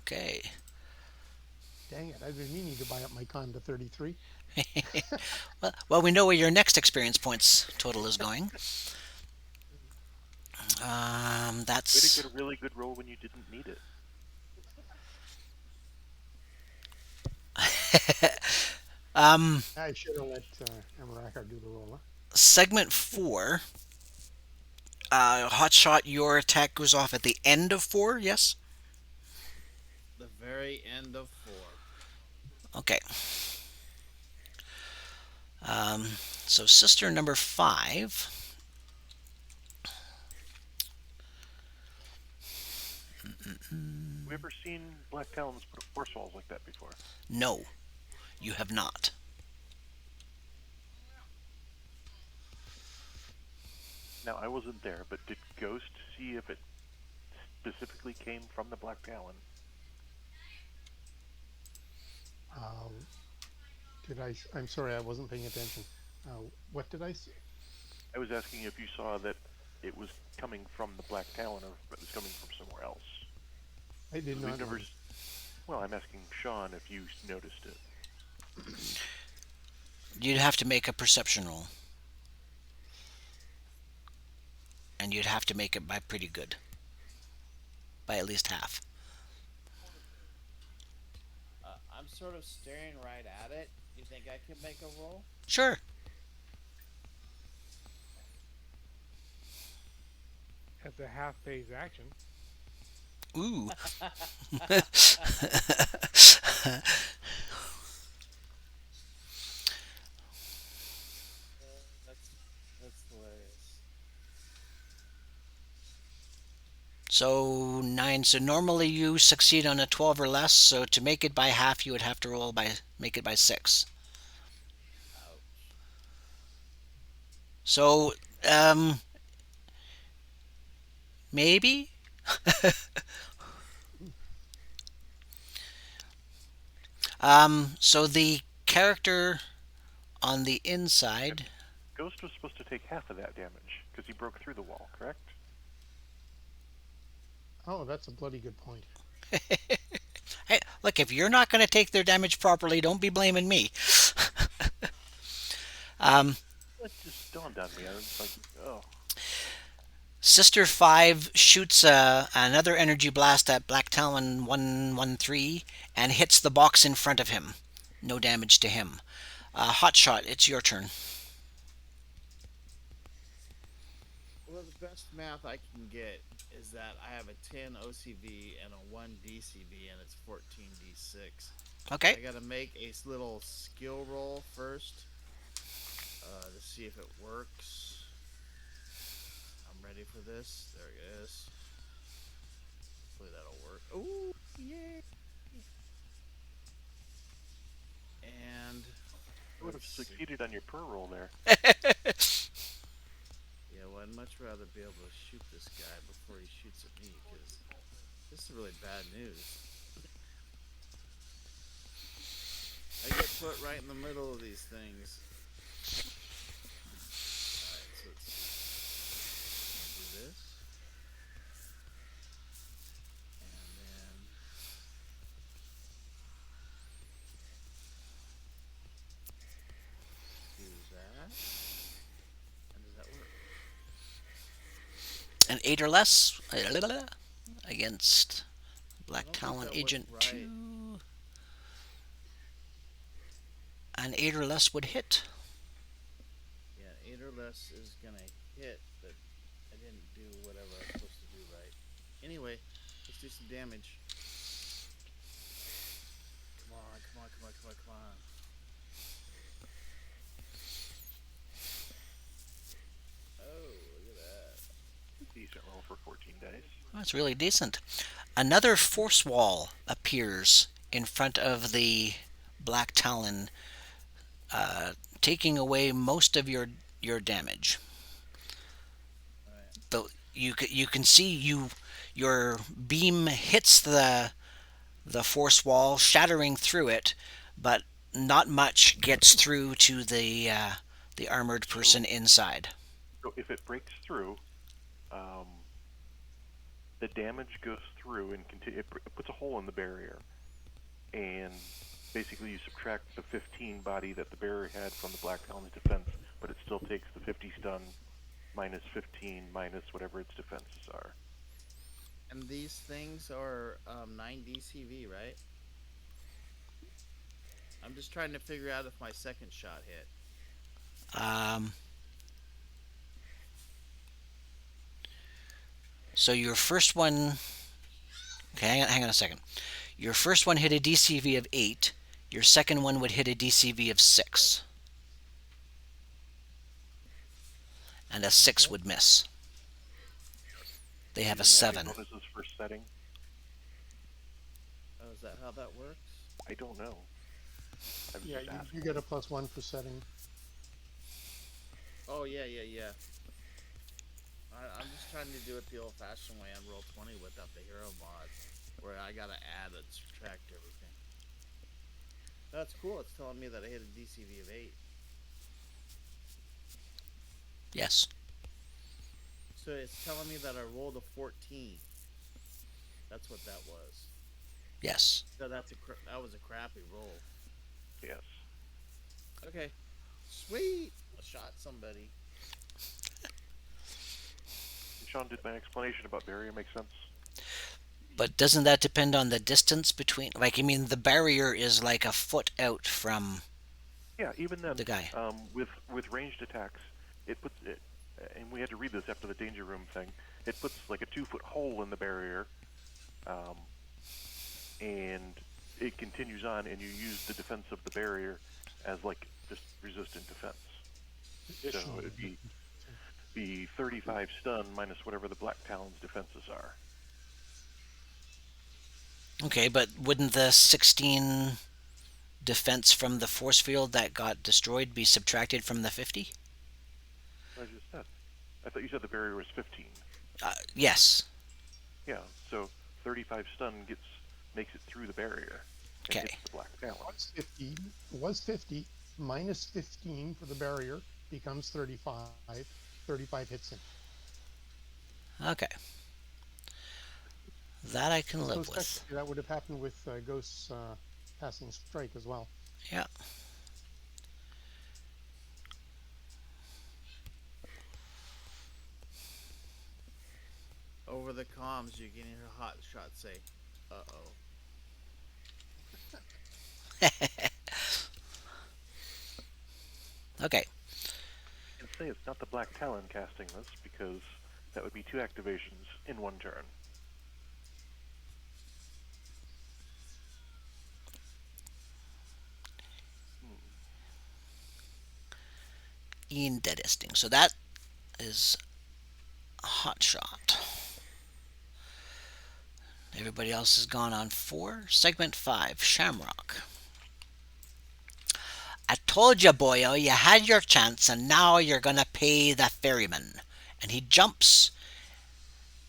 Okay. Dang it! I've been meaning to buy up my con to 33. Well, we know where your next experience points total is going. Way to That's get a really good roll when you didn't need it. I should have let Amarakar do the roll. segment 4. Hotshot, your attack goes off at the end of 4. Yes. The very end of 4. Okay. So sister number 5. Have we ever seen Black Talons put force walls like that before? No, you have not. Now, I wasn't there, but did Ghost see if it specifically came from the Black Talon? Did I? I'm sorry, I wasn't paying attention. What did I see? I was asking if you saw that it was coming from the Black Talon or if it was coming from somewhere else. I did We've not. never. Notice. Well, I'm asking Sean if you noticed it. You'd have to make a perception roll. And you'd have to make it by pretty good. By at least half. I'm sort of staring right at it. You think I can make a roll? Sure. That's a half phase action. Ooh. That's hilarious. So 9. So normally you succeed on a 12 or less. So to make it by half, you would have to make it by 6. Ouch. So maybe. So the character on the inside. Ghost was supposed to take half of that damage because he broke through the wall, correct? Oh, that's a bloody good point. Hey, look, if you're not going to take their damage properly, don't be blaming me. That just dawned on me. I was like, oh. Sister 5 shoots another energy blast at Black Talon 113 and hits the box in front of him. No damage to him. Hotshot, it's your turn. Well, the best math I can get is that I have a 10 OCV and a 1 DCV, and it's 14d6. I Okay. gotta make a little skill roll first to see if it works. I'm ready for this. There it is. Hopefully that'll work. Ooh, yay! And You would have succeeded on your per roll there. yeah, well, I'd much rather be able to shoot this guy before he shoots at me, because this is really bad news. I get put right in the middle of these things. Alright, so let's do this. And then do an 8 or less against I Black don't think Talon that was Agent right. 2. An 8 or less would hit. Yeah, 8 or less is gonna hit, but I didn't do whatever I was supposed to do right. Anyway, let's do some damage. Come on, come on, come on, come on, come on. Oh, look at that. Decent roll for 14 dice. That's really decent. Another force wall appears in front of the Black Talon, uh, taking away most of your damage. Alright. Though you can see your beam hits the force wall, shattering through it, but not much gets through to the armored person So, inside. so if it breaks through, um, the damage goes through and it puts a hole in the barrier, and basically you subtract the 15 body that the barrier had from the Black Talon's defense, but it still takes the 50 stun minus 15 minus whatever its defenses are. And these things are 9 DCV, right? I'm just trying to figure out if my second shot hit. Um, so your first one. Okay, hang on a second. Your first one hit a DCV of 8. Your second one would hit a DCV of 6. And a 6 would miss. They have a Using the 7. bonuses for setting? Oh, is that how that works? I don't know. I was Yeah, just asking. you get a +1 for setting. Oh, yeah, yeah, yeah. I'm just trying to do it the old-fashioned way on Roll20 without the hero mod, where I gotta add and subtract everything. That's cool. It's telling me that I hit a DCV of 8. Yes. So it's telling me that I rolled a 14. That's what that was. Yes. So that was a crappy roll. Yes. Okay. Sweet. I shot somebody. Sean, did my explanation about barrier make sense? But doesn't that depend on the distance between? Like, I mean, the barrier is like a foot out from Yeah, even then, the guy. with ranged attacks, it puts it, and we had to read this after the danger room thing. It puts like a 2-foot hole in the barrier, and it continues on, and you use the defense of the barrier as like just resistant defense. So it'd be 35 stun minus whatever the Black Talon's defenses are. Okay, but wouldn't the 16 defense from the force field that got destroyed be subtracted from the 50? I just said. I thought you said the barrier was 15. Yes. Yeah, so 35 stun makes it through the barrier and Okay. hits the Black Talon. It was 50 minus 15 for the barrier becomes 35. 35 hits him. Okay. That I can live So with. technically that would have happened with Ghost's passing strike as well. Yeah. Over the comms, you're getting a hot shot say, uh-oh. Okay. And say it's not the Black Talon casting this because that would be 2 activations in 1 turn. Ian Deadesting. So that is a hot shot. Everybody else has gone on 4. Segment 5, Shamrock. I told you, boyo, you had your chance, and now you're gonna pay the ferryman. And he jumps,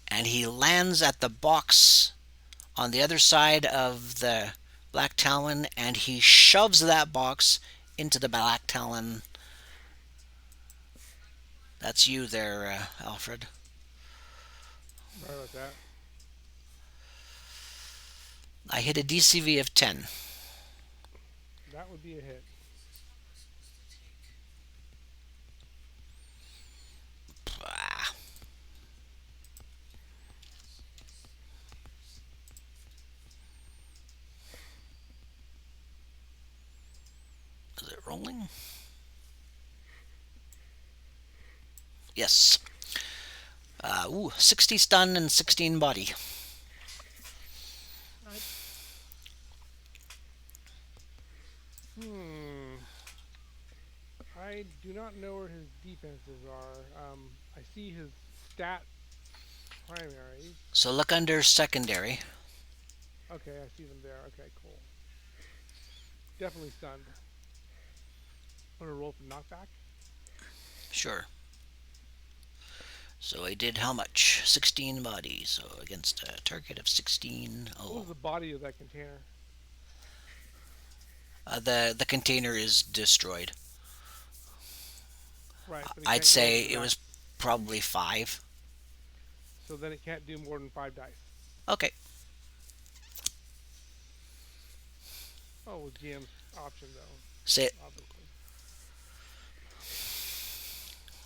and he lands at the box on the other side of the Black Talon, and he shoves that box into the Black Talon. That's you there, Alfred. Sorry about that. I hit a DCV of 10. That would be a hit. Ah. rolling. Yes. 60 stun and 16 body. Hmm. I do not know where his defenses are. I see his stat primaries. So look under secondary. Okay, I see them there. Okay, cool. Definitely stunned. Want to roll for knockback? Sure. So I did how much? 16 body. So against a target of 16. What was Oh. the body of that container? The container is destroyed. Right, but it I'd can't go say into the it back. was probably 5. So then it can't do more than 5 dice. Okay. Oh, with GM's option though, Say obviously.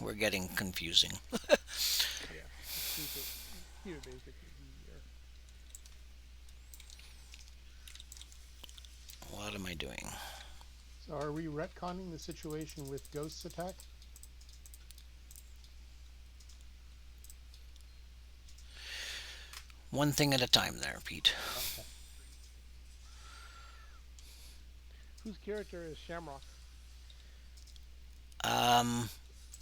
we're getting confusing. Yeah, just keep it basic. Easier. What am I doing? So are we retconning the situation with Ghost's attack? One thing at a time there, Pete. Okay. Whose character is Shamrock? Um,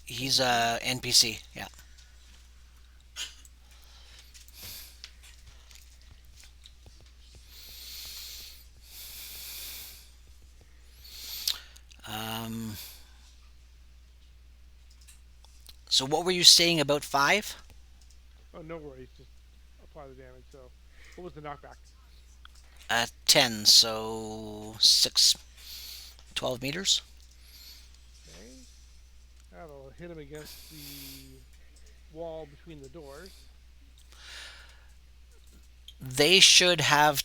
he's a NPC. Yeah. Um. So what were you saying about 5? Oh, no worries. Just apply the damage. So, what was the knockback? 10. So 6, 12 meters. Okay. That'll hit him against the wall between the doors. They should have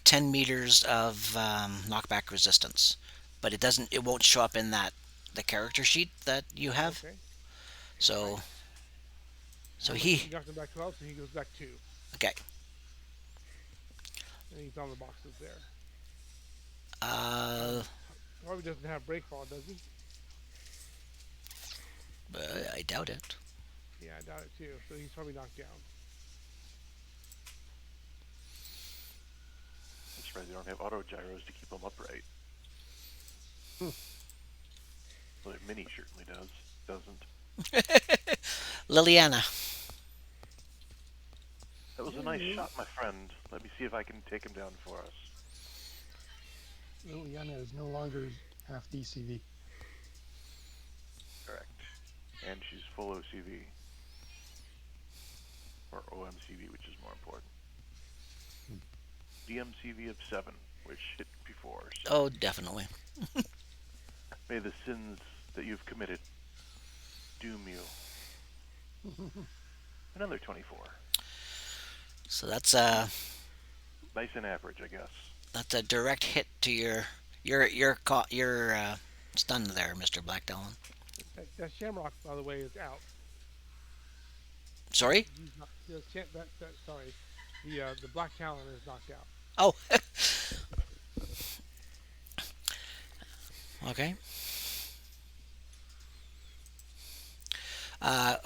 10 meters of knockback resistance, but it doesn't. It won't show up in the character sheet that you have. Okay. So How much- he You knocked him back 12, so he goes back 2. okay. And he's on the boxes there. Uh, Probably doesn't have breakfall, does he? I doubt it. Yeah, I doubt it too. So he's probably knocked down. I'm surprised they don't have auto gyros to keep them upright. Well, their mini certainly doesn't. Liliana. That was a nice shot, my friend. Let me see if I can take him down for us. Liliana is no longer half DCV. Correct. And she's full OCV. Or OMCV, which is more important. DMCV of 7, which hit before. So Oh, definitely. may the sins that you've committed doom you. Another 24. So that's a Nice and average, I guess. direct hit to your stun there, Mr. Blackdalon. That Shamrock, by the way, is out. Sorry. He's not. Sorry, the Black Talon is knocked out. Oh. Okay.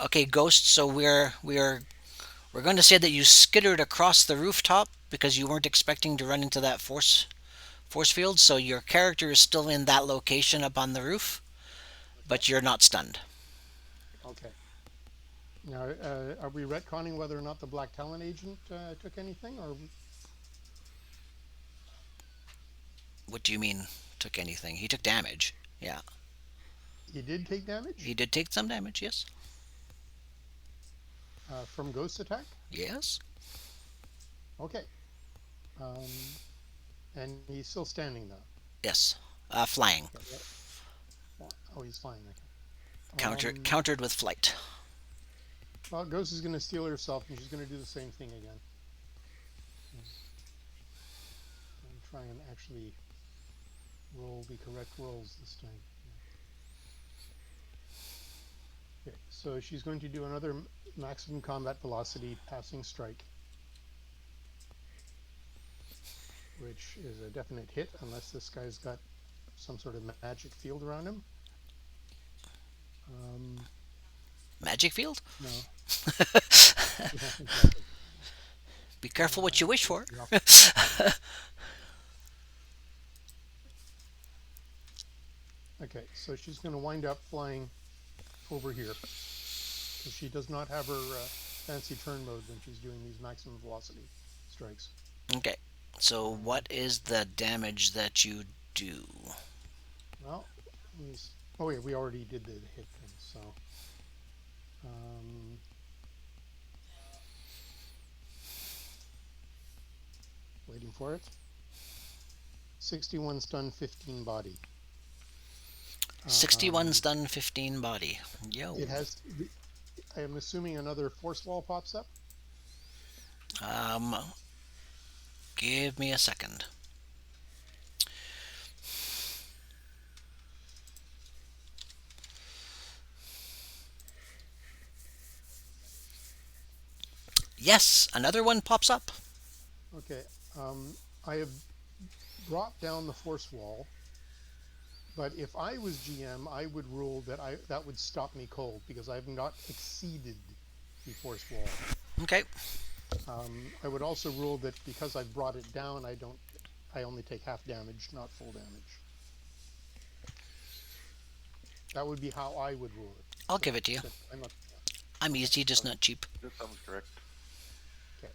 Okay, Ghost. So we're going to say that you skittered across the rooftop because you weren't expecting to run into that force field. So your character is still in that location up on the roof, but you're not stunned. Okay. Now, are we retconning whether or not the Black Talon agent took anything, or What do you mean took anything? He took damage. Yeah, he did take damage he did take some damage. Yes. from Ghost's attack? Yes. Okay. And he's still standing though. Yes. Flying. Okay, oh, he's flying. Okay. Countered with flight. Well, Ghost is going to steal herself, and she's going to do the same thing again. And try and actually roll the correct rolls this time. Okay, so she's going to do another maximum combat velocity passing strike, which is a definite hit unless this guy's got some sort of magic field around him. Magic field? No. Yeah, exactly. Be careful what you wish for. Yeah. Okay, so she's going to wind up flying over here because she does not have her fancy turn mode when she's doing these maximum velocity strikes. Okay. So what is the damage that you do? Well, oh yeah, we already did the hit thing, so um, waiting for it. 61 stun, 15 body. 61 stun, 15 body. Yo. It has. I am assuming another force wall pops up. Um, give me a second. Yes, another one pops up. Okay. I have brought down the force wall, but if I was GM, I would rule that that would stop me cold because I have not exceeded the force wall. Okay. I would also rule that because I've brought it down, I only take half damage, not full damage. That would be how I would rule it. I'll give it to you. I'm not. I'm easy, just not cheap. This sounds correct. Okay.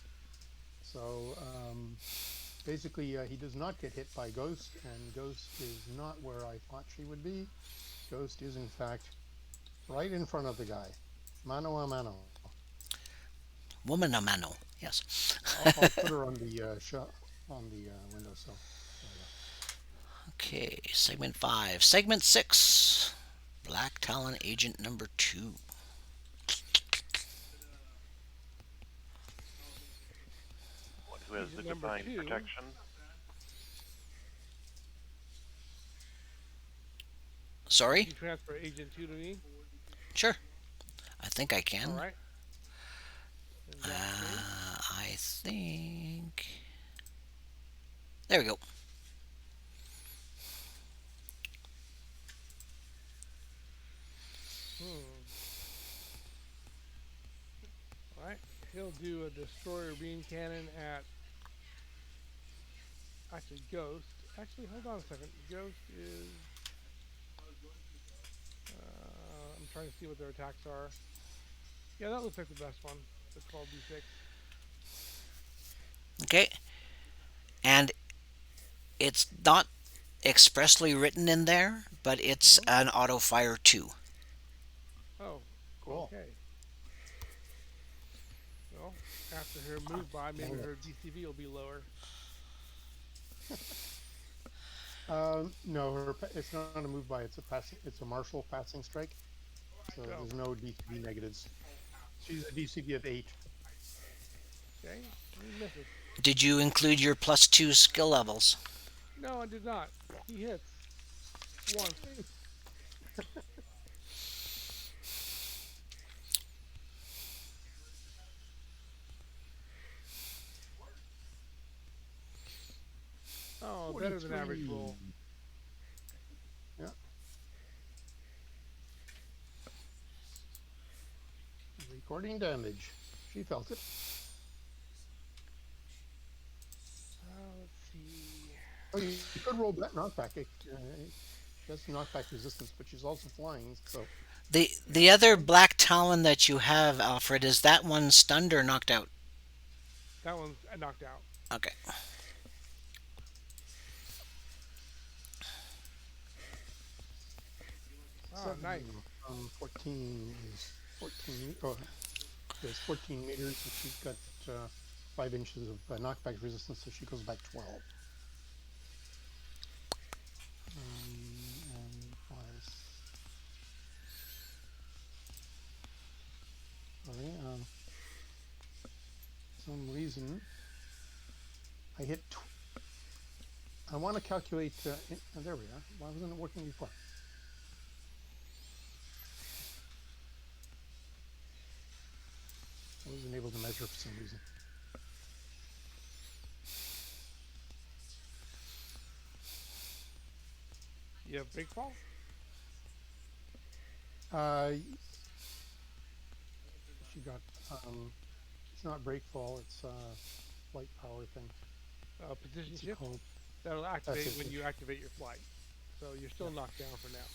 So basically, he does not get hit by Ghost, and Ghost is not where I thought she would be. Ghost is, in fact, right in front of the guy. Mano a mano. Woman a mano. Yes. I'll put her on the on the windowsill. Okay, segment 5. Segment 6. Black Talon Agent number 2. One who has the Agent number divine 2. protection. Sorry? You transfer Agent 2 to me. Sure. I think I can. All right. And that's me. I think. There we go. Alright, he'll do a destroyer beam cannon at actually Ghost. Actually, hold on a second. Ghost is I'm trying to see what their attacks are. Yeah, that looks like the best one. The 12d6. Okay. And it's not expressly written in there, but it's an auto fire 2. Oh, Cool. okay. Well, after her move by, maybe her DCV will be lower. No, it's not a move by. It's a martial passing strike. So there's no DCB negatives. She's a DCB of 8. Okay, he misses. Did you include your +2 skill levels? No, I did not. He hits. Once. Oh, better than average 43. roll. Yeah. Recording damage. She felt it. Let's see. Oh, you could roll that knockback. She has knockback resistance, but she's also flying, so The other Black Talon that you have, Alfred, is that one stunned or knocked out? That one's knocked out. Okay. Oh, nice. 14 is 14. Oh, there's 14 meters, and she's got 5 inches of knockback resistance, so she goes back 12. And plus, sorry, some reason I hit. I want to calculate. There we are. Why wasn't it working before? I wasn't able to measure for some reason. You have breakfall. Uh, she got it's not breakfall. It's flight power thing. Position What's it shift. called? That'll That's activate it. when you activate your flight. So you're Yeah. still knocked down for now.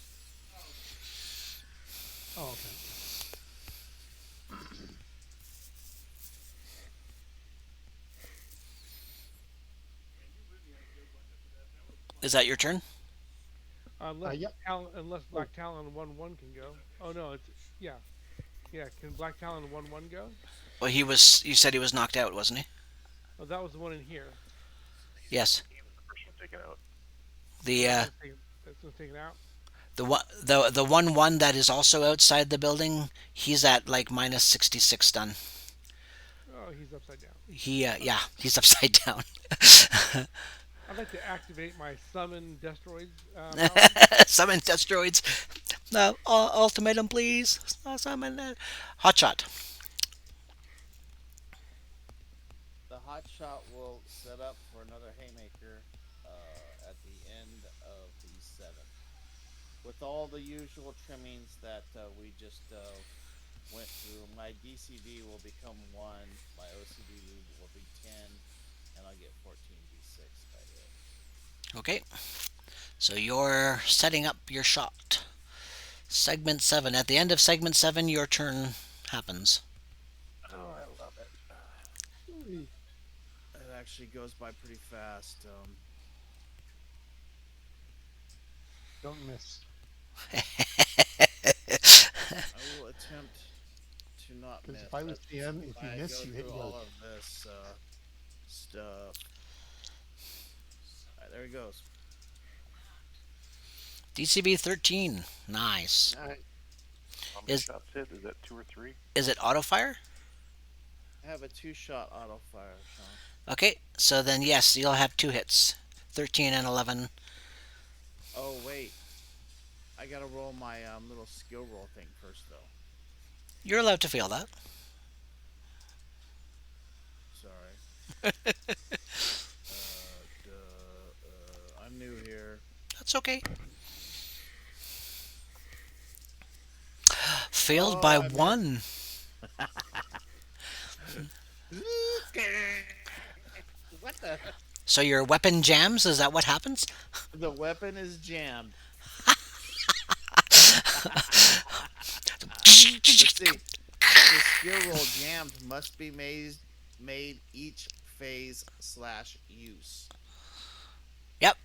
Oh, okay. Yeah. Is that your turn? Unless Yeah. unless Oh, Black Talon 1/1 can go. Oh no, it's yeah, yeah. Can Black Talon 1/1 go? Well, he was. You said he was knocked out, wasn't he? Oh, that was the one in here. Yes. He was the first one taken out. The That one's taken. That one's taken out. the 1/1 that is also outside the building. He's at like minus 66 stun. Oh, he's upside down. Yeah, he's upside down. I'd like to activate my summon Destroids power. Summon asteroids. No, ultimatum, please. Summon that. Hotshot. The hot shot will set up for another haymaker at the end of the 7th. With all the usual trimmings that we just went through, my DCD will become 1, my OCD will be 10, and I'll get 14d6 by hit. Okay. So you're setting up your shot. Segment 7. At the end of segment 7, your turn happens. Oh, I love it. ooh, It actually goes by pretty fast. don't miss. I will attempt to not Because miss. if I was That's DM, if you why I miss, go you hit through yard. all of this stuff. Alright, there he goes. DCB 13. Nice. How many Is shots hit? Is that 2 or 3? is it auto fire? I have a 2-shot auto fire, Sean. Okay, so then yes, you'll have 2 hits. 13 and 11. Oh wait, I gotta roll my little skill roll thing first though. You're allowed to fail that. Sorry. I'm new here. That's okay. Failed Oh, by I missed. 1. What the? So your weapon jams? Is that what happens? The weapon is jammed. Let's see. The skill roll jammed must be made each phase/use. Yep.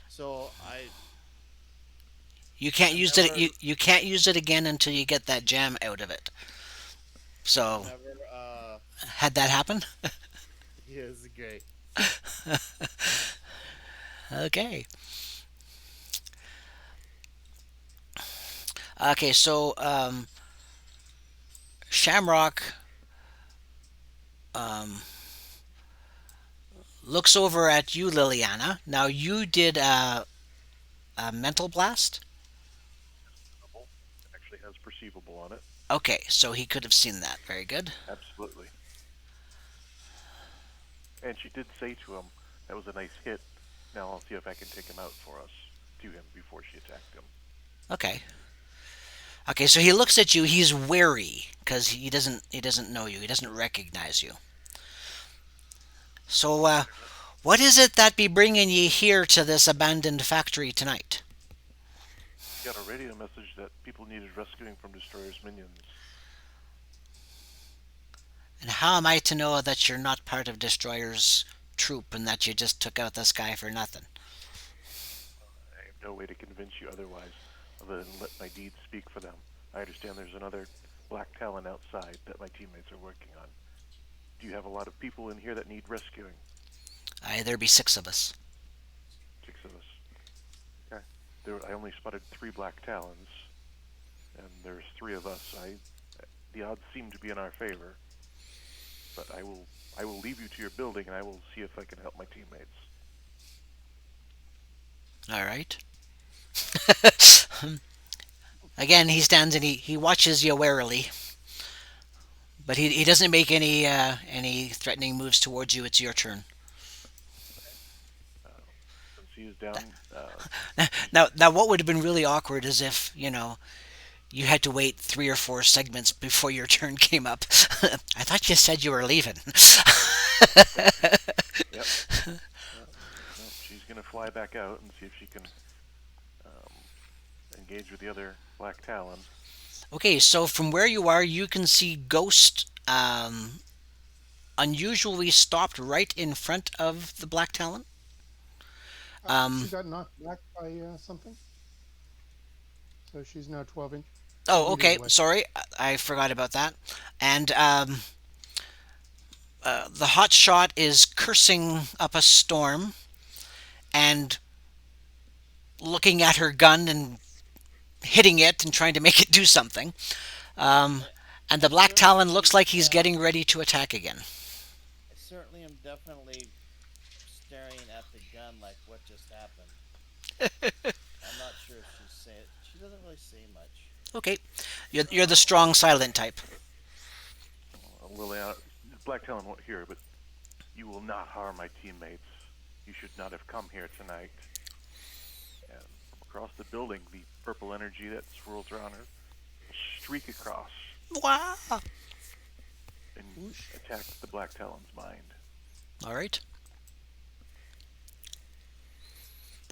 So You can't I've use it. never You can't use it again until you get that jam out of it. I've So never had that happen? yeah, this is great. Okay. Okay. So Shamrock um, looks over at you, Liliana. Now you did a mental blast. It actually has perceivable on it. Okay, so he could have seen that. Very good. Absolutely. And she did say to him, that was a nice hit. Now I'll see if I can take him out for us, to him, before she attacked him. Okay. Okay, so he looks at you. He's wary because he doesn't know you. He doesn't recognize you. So what is it that be bringing ye here to this abandoned factory tonight? Got a radio message that people needed rescuing from Destroyer's minions. And how am I to know that you're not part of Destroyer's troop and that you just took out this guy for nothing? I have no way to convince you otherwise, other than let my deeds speak for them. I understand there's another Black Talon outside that my teammates are working on. Do you have a lot of people in here that need rescuing? There be 6 of us. 6 of us. Okay. I only spotted 3 Black Talons, and there's 3 of us. The odds seem to be in our favor, but I will leave you to your building, and I will see if I can help my teammates. All right. Again, he stands and he watches you warily, but he doesn't make any threatening moves towards you. It's your turn. Since she is down. She's Now, what would have been really awkward is if you had to wait 3 or 4 segments before your turn came up. I thought you said you were leaving. yep. Yep. Nope. She's gonna fly back out and see if she can um, engage with the other Black Talon. Okay, so from where you are, you can see Ghost unusually stopped right in front of the Black Talon. She Um, got knocked back by something, so she's now 12 oh, meters okay. away. Sorry, I forgot about that. And the hot shot is cursing up a storm and looking at her gun and hitting it and trying to make it do something. Um, and the I Black Talon certainly, looks like he's yeah, getting ready to attack again. I certainly am definitely staring at the gun like what just happened. I'm not sure if she's saying. She doesn't really say much. Okay, you're the strong silent type. Liliana, Black Talon won't hear, but you will not harm my teammates. You should not have come here tonight. And from across the building, the purple energy that swirls around her will streak across Wow. and Whoosh. attack the Black Talon's mind. All right.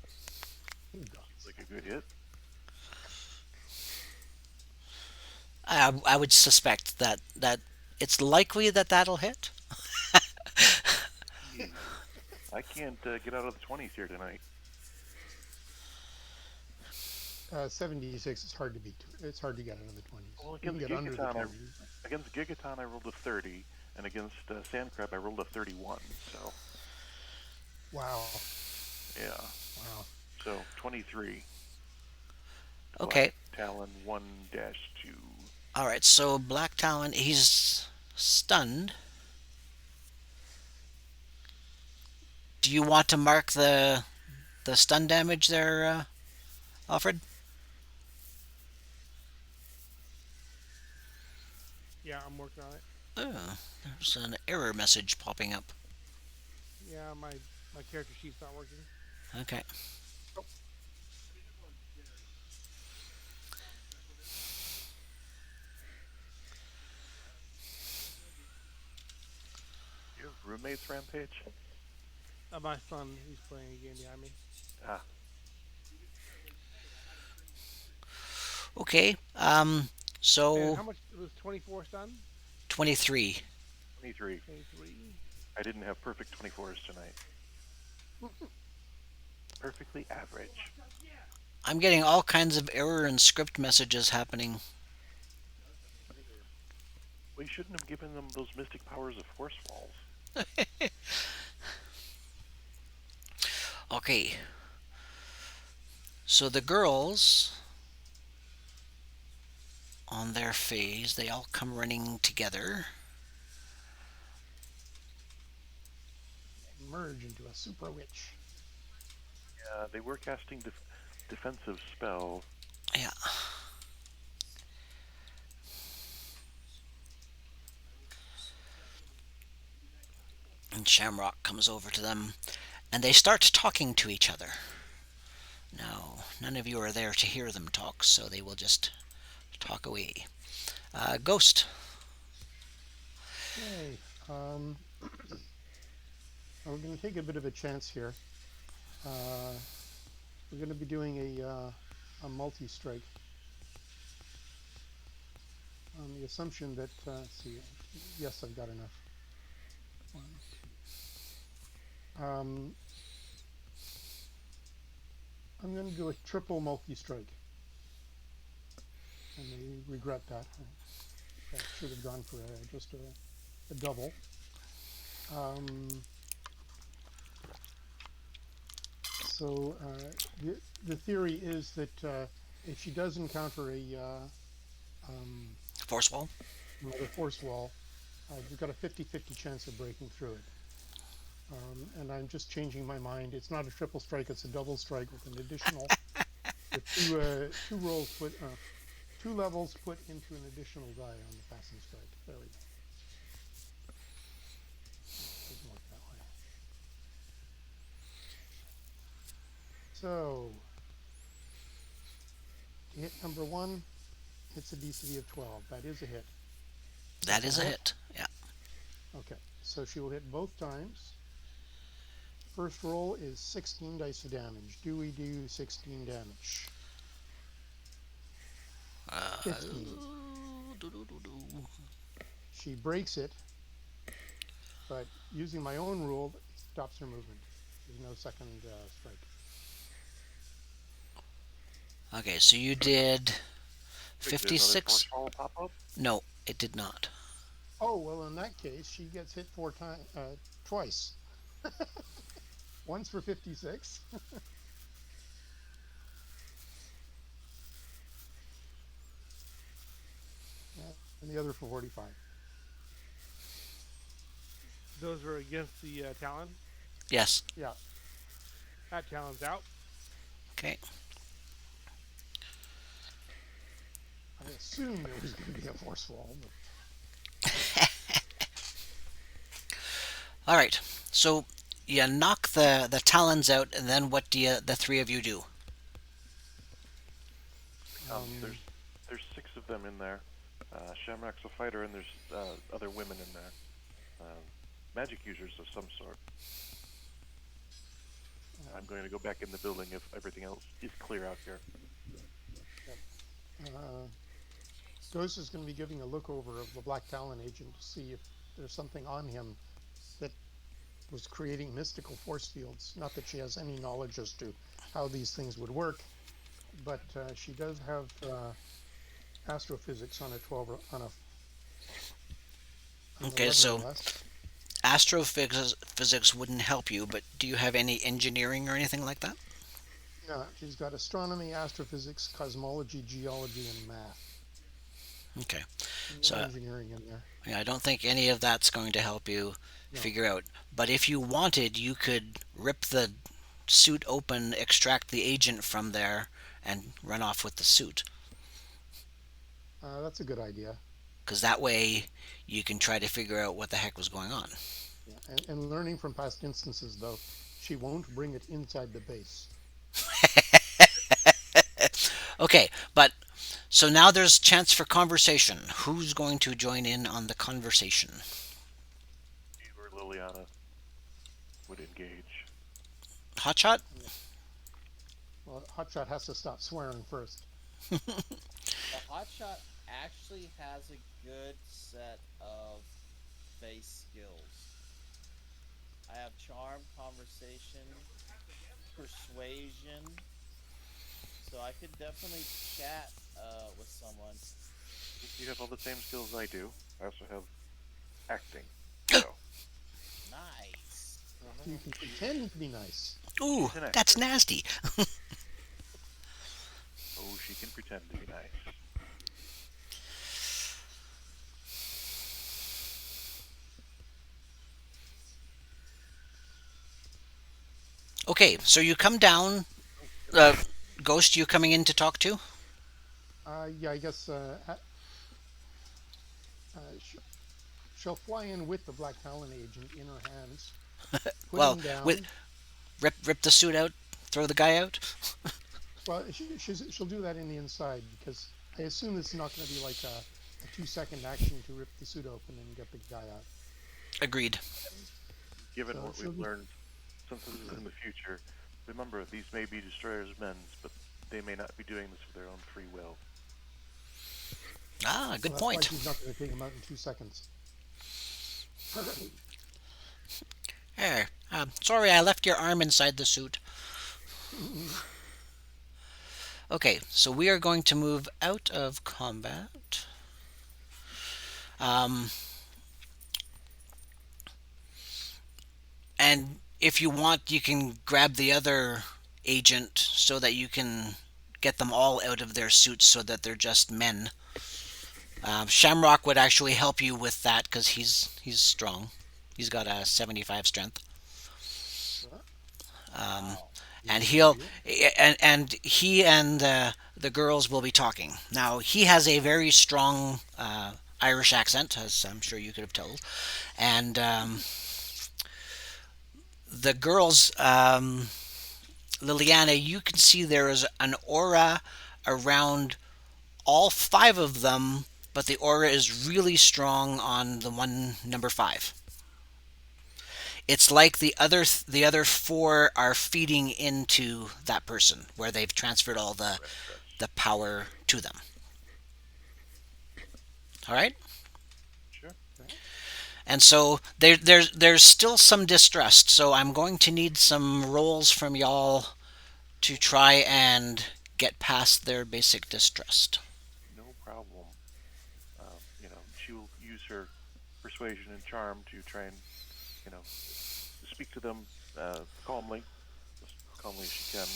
Oh, Seems gods. like a good hit. I would suspect that it's likely that that'll hit. I can't get out of the 20s here tonight. 76 is hard to beat. It's hard to get into the 20s. Well, You can against get under the Gigaton, 20s. against Gigaton, I rolled a 30, and against Sandcrab, I rolled a 31. So, Wow. yeah. Wow. So, 23. Okay. Black Talon 1-2. All right. So Black Talon, he's stunned. Do you want to mark the stun damage there, Alfred? Yeah, I'm working on it. Oh, there's an error message popping up. Yeah, my character sheet's not working. Okay. Your roommates rampage? My son, he's playing a game behind me. Ah, Okay. And So how much? It was 24 stun? 23. 23. 23. I didn't have perfect 24s tonight. Perfectly average. I'm getting all kinds of error and script messages happening. We shouldn't have given them those mystic powers of force walls. Okay. So the girls on their phase, they all come running together. And merge into a super witch. Yeah, they were casting defensive spells. Yeah. And Shamrock comes over to them, and they start talking to each other. Now, none of you are there to hear them talk, so they will just talk away. Ghost. Okay. We're going to take a bit of a chance here. We're going to be doing a multi-strike on the assumption that, let's see, yes, I've got enough. One, two. I'm going to do a triple multi-strike. I may regret that. I should have gone for just a double. So the theory is that if she does encounter Force wall. another force wall, we've got a 50-50 chance of breaking through it. And I'm just changing my mind. It's not a triple strike; it's a double strike with an additional with two rolls put, 2 levels put into an additional die on the passing strike. There we go. Doesn't work that way. So, to hit number one, it's a DC of 12. That is a hit. That Second is a hit. hit. Yeah. Okay. So she will hit both times. First roll is 16 dice of damage. Do we do 16 damage? Uh, 15. doo-doo-doo-doo. She breaks it, but using my own rule, it stops her movement. There's no second strike. Okay, so you did Wait, did another 56. force wall pop up? No, it did not. Oh, well, in that case, she gets hit twice. Once for 56. And the other for 45. Those are against the Talon. Yes. Yeah. That Talon's out. Okay. I assumed there was going to be a force wall, but All right. So you knock the talons out, and then what do the three of you do? There's six of them in there. Shamrock's a fighter, and there's other women in there. Magic users of some sort. I'm going to go back in the building if everything else is clear out here. Ghost is going to be giving a look over of the Black Talon agent to see if there's something on him that was creating mystical force fields. Not that she has any knowledge as to how these things would work, but she does have astrophysics on a 12 on a. Okay, so astrophysics wouldn't help you, but do you have any engineering or anything like that? No, she's got astronomy, astrophysics, cosmology, geology, and math. Okay. No So engineering in there. yeah, I don't think any of that's going to help you No. figure out. But if you wanted, you could rip the suit open, extract the agent from there, and run off with the suit. That's a good idea. Because that way you can try to figure out what the heck was going on. Yeah. And learning from past instances, though, she won't bring it inside the base. Okay, but so now there's chance for conversation. Who's going to join in on the conversation? Steve or Liliana would engage. Hotshot? Well, Hotshot has to stop swearing first. The hotshot actually has a good set of face skills. I have charm, conversation, persuasion, so I could definitely chat with someone. You have all the same skills I do. I also have acting. So, Nice. You can pretend to be nice. Ooh, She's an that's actor. nasty. Oh, she can pretend to be nice. Okay, so you come down. Ghost, you coming in to talk to? Yeah, I guess she'll fly in with the Black Talon agent in her hands. Put Well, him down. with rip the suit out, throw the guy out. Well, she'll do that in the inside because I assume it's not going to be like a 2-second action to rip the suit open and get the guy out. Agreed. Given So what she'll we've be- learned, since this is in the future, remember these may be destroyers' men, but they may not be doing this of their own free will. Ah, good That's why point. she's not going to take him out in 2 seconds. Here, sorry, I left your arm inside the suit. Okay, so we are going to move out of combat. And if you want, you can grab the other agent so that you can get them all out of their suits so that they're just men. Shamrock would actually help you with that because he's strong. He's got a 75 strength. And he'll and he and the girls will be talking. Now he has a very strong Irish accent, as I'm sure you could have told, and the girls Liliana, you can see there is an aura around all five of them, but the aura is really strong on the one number five. It's like the other four are feeding into that person, where they've transferred all the power to them. All right, Sure. and so there's still some distrust. So I'm going to need some rolls from y'all to try and get past their basic distrust. No problem. She will use her persuasion and charm to try and, you know, speak to them calmly, as calmly as she can.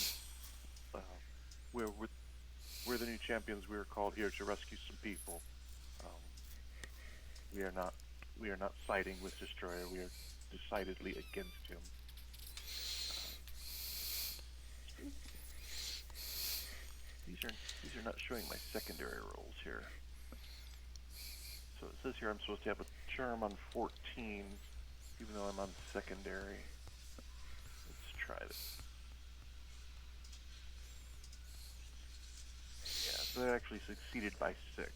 Uh, we're the new champions. We are called here to rescue some people. Um, we are not we are not siding with Destroyer. We are decidedly against him. These are these are not showing my secondary rolls here. So it says here I'm supposed to have a charm on 14, even though I'm on secondary. Let's try this. Yeah, so I actually succeeded by 6.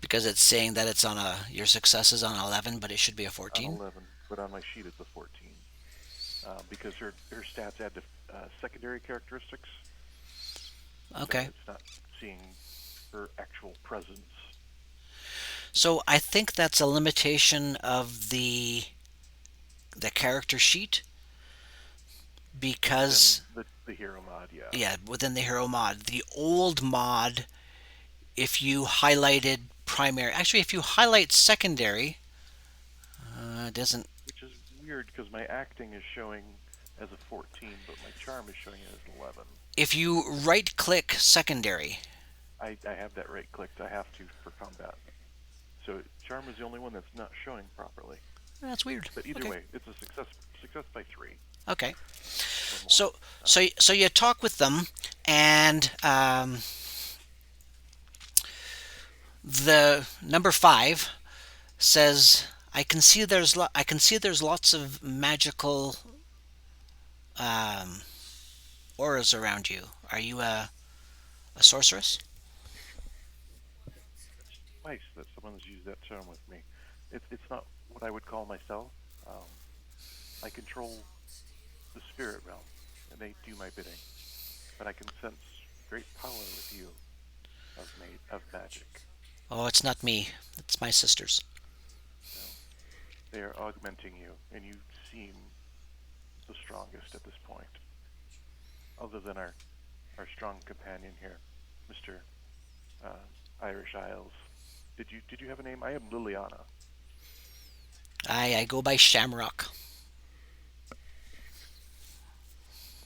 Because it's saying that it's on your success is on 11, but it should be a On 14. 11, but on my sheet it's a 14. Because her stats add to secondary characteristics. Okay. So it's not seeing her actual presence. So I think that's a limitation of the character sheet, because The hero mod, yeah. yeah, within the hero mod, the old mod, if you highlighted primary, actually if you highlight secondary, it doesn't. Which is weird because my acting is showing as a 14, but my charm is showing it as 11. If you right click secondary, I have that right clicked. I have to for combat. So charm is the only one that's not showing properly. that's weird. But either Okay. way, it's a success by 3. Okay. One more. So you talk with them, and the number five says, I can see there's lots of magical um, auras around you. Are you a sorceress? Twice that someone's used that term with me. It's not what I would call myself. I control the spirit realm, and they do my bidding. But I can sense great power with you of magic. Oh, it's not me. It's my sisters. You know, they are augmenting you, and you seem the strongest at this point, other than our strong companion here, Mr. Irish Isles. Did you have a name? I am Liliana. I go by Shamrock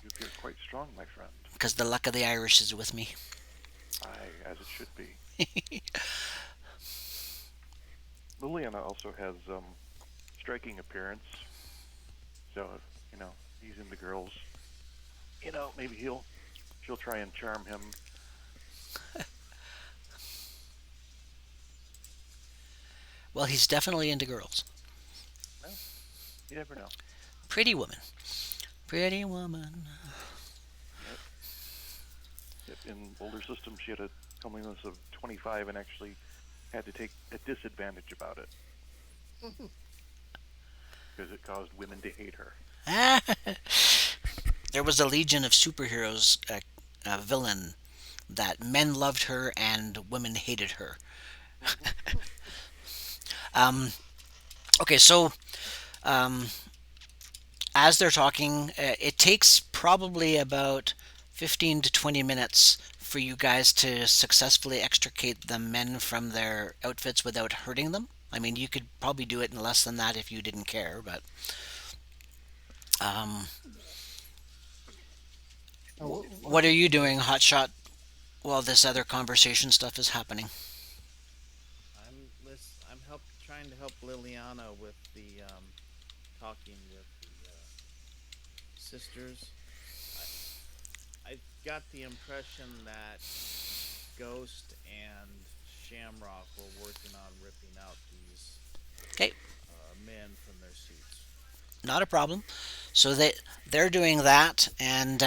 You appear quite strong, my friend. because the luck of the Irish is with me. Aye, as it should be. Liliana also has striking appearance. So if, he's into girls, maybe she'll try and charm him. Well, he's definitely into girls. Well, you never know. Pretty woman. Pretty woman. In older systems, she had a comeliness of 25 and actually had to take a disadvantage about it because it caused women to hate her. There was a Legion of Superheroes villain that men loved her and women hated her. Okay, so as they're talking, it takes probably about 15 to 20 minutes for you guys to successfully extricate the men from their outfits without hurting them. I mean, you could probably do it in less than that if you didn't care, but what are you doing, Hotshot, while this other conversation stuff is happening? I'm trying to help Liliana with the talking with the sisters. I got the impression that Ghost and Shamrock were working on ripping out these Okay, men from their suits. not a problem. So they're doing that, and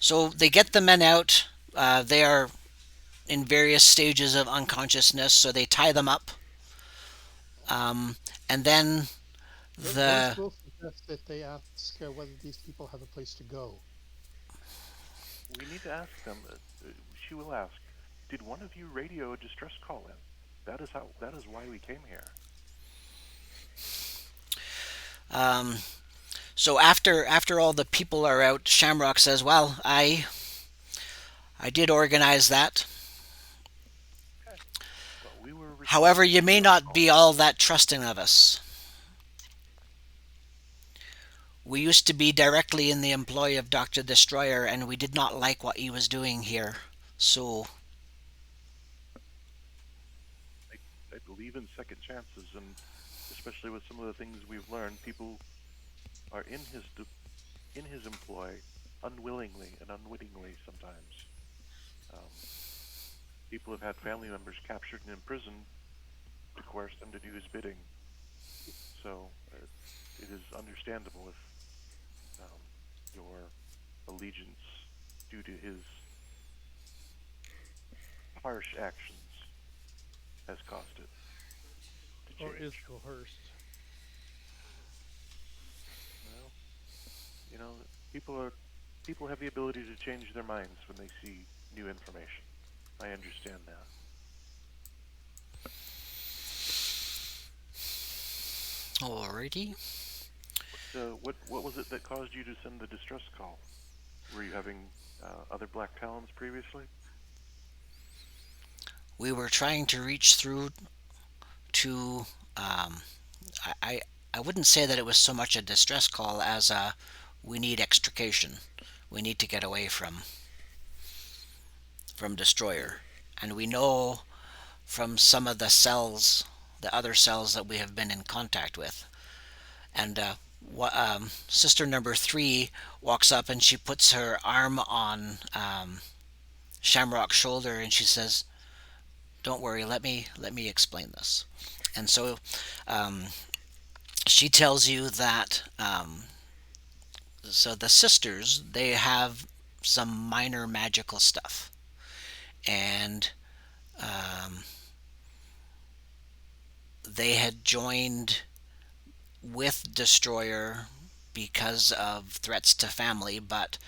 so they get the men out. They are in various stages of unconsciousness, so they tie them up, and then Ghost the will suggest that they ask whether these people have a place to go. We need to ask them. She will ask, "Did one of you radio a distress call in? That is how. That is why we came here." um, so after all the people are out, Shamrock says, "Well, I did organize that. But we were However, responding you to may your not be call. all that trusting of us. We used to be directly in the employ of Dr. Destroyer, and we did not like what he was doing here. So, I believe in second chances, and especially with some of the things we've learned, people are in his employ unwillingly and unwittingly sometimes. Um, People have had family members captured and imprisoned to coerce them to do his bidding. So it is understandable if your allegiance, due to his harsh actions, has caused it to or is change. coerced. Well, you know, people are people have the ability to change their minds when they see new information. I understand that. alrighty. What was it that caused you to send the distress call? Were you having other Black Talons previously? We were trying to reach through to. Um, I, I I wouldn't say that it was so much a distress call as a we need extrication. We need to get away from Destroyer, and we know from some of the cells, the other cells that we have been in contact with, and sister number three walks up and she puts her arm on Shamrock's shoulder and she says, "Don't worry, let me explain this." And so um, she tells you that so the sisters they have some minor magical stuff, and um, they had joined with Destroyer because of threats to family, but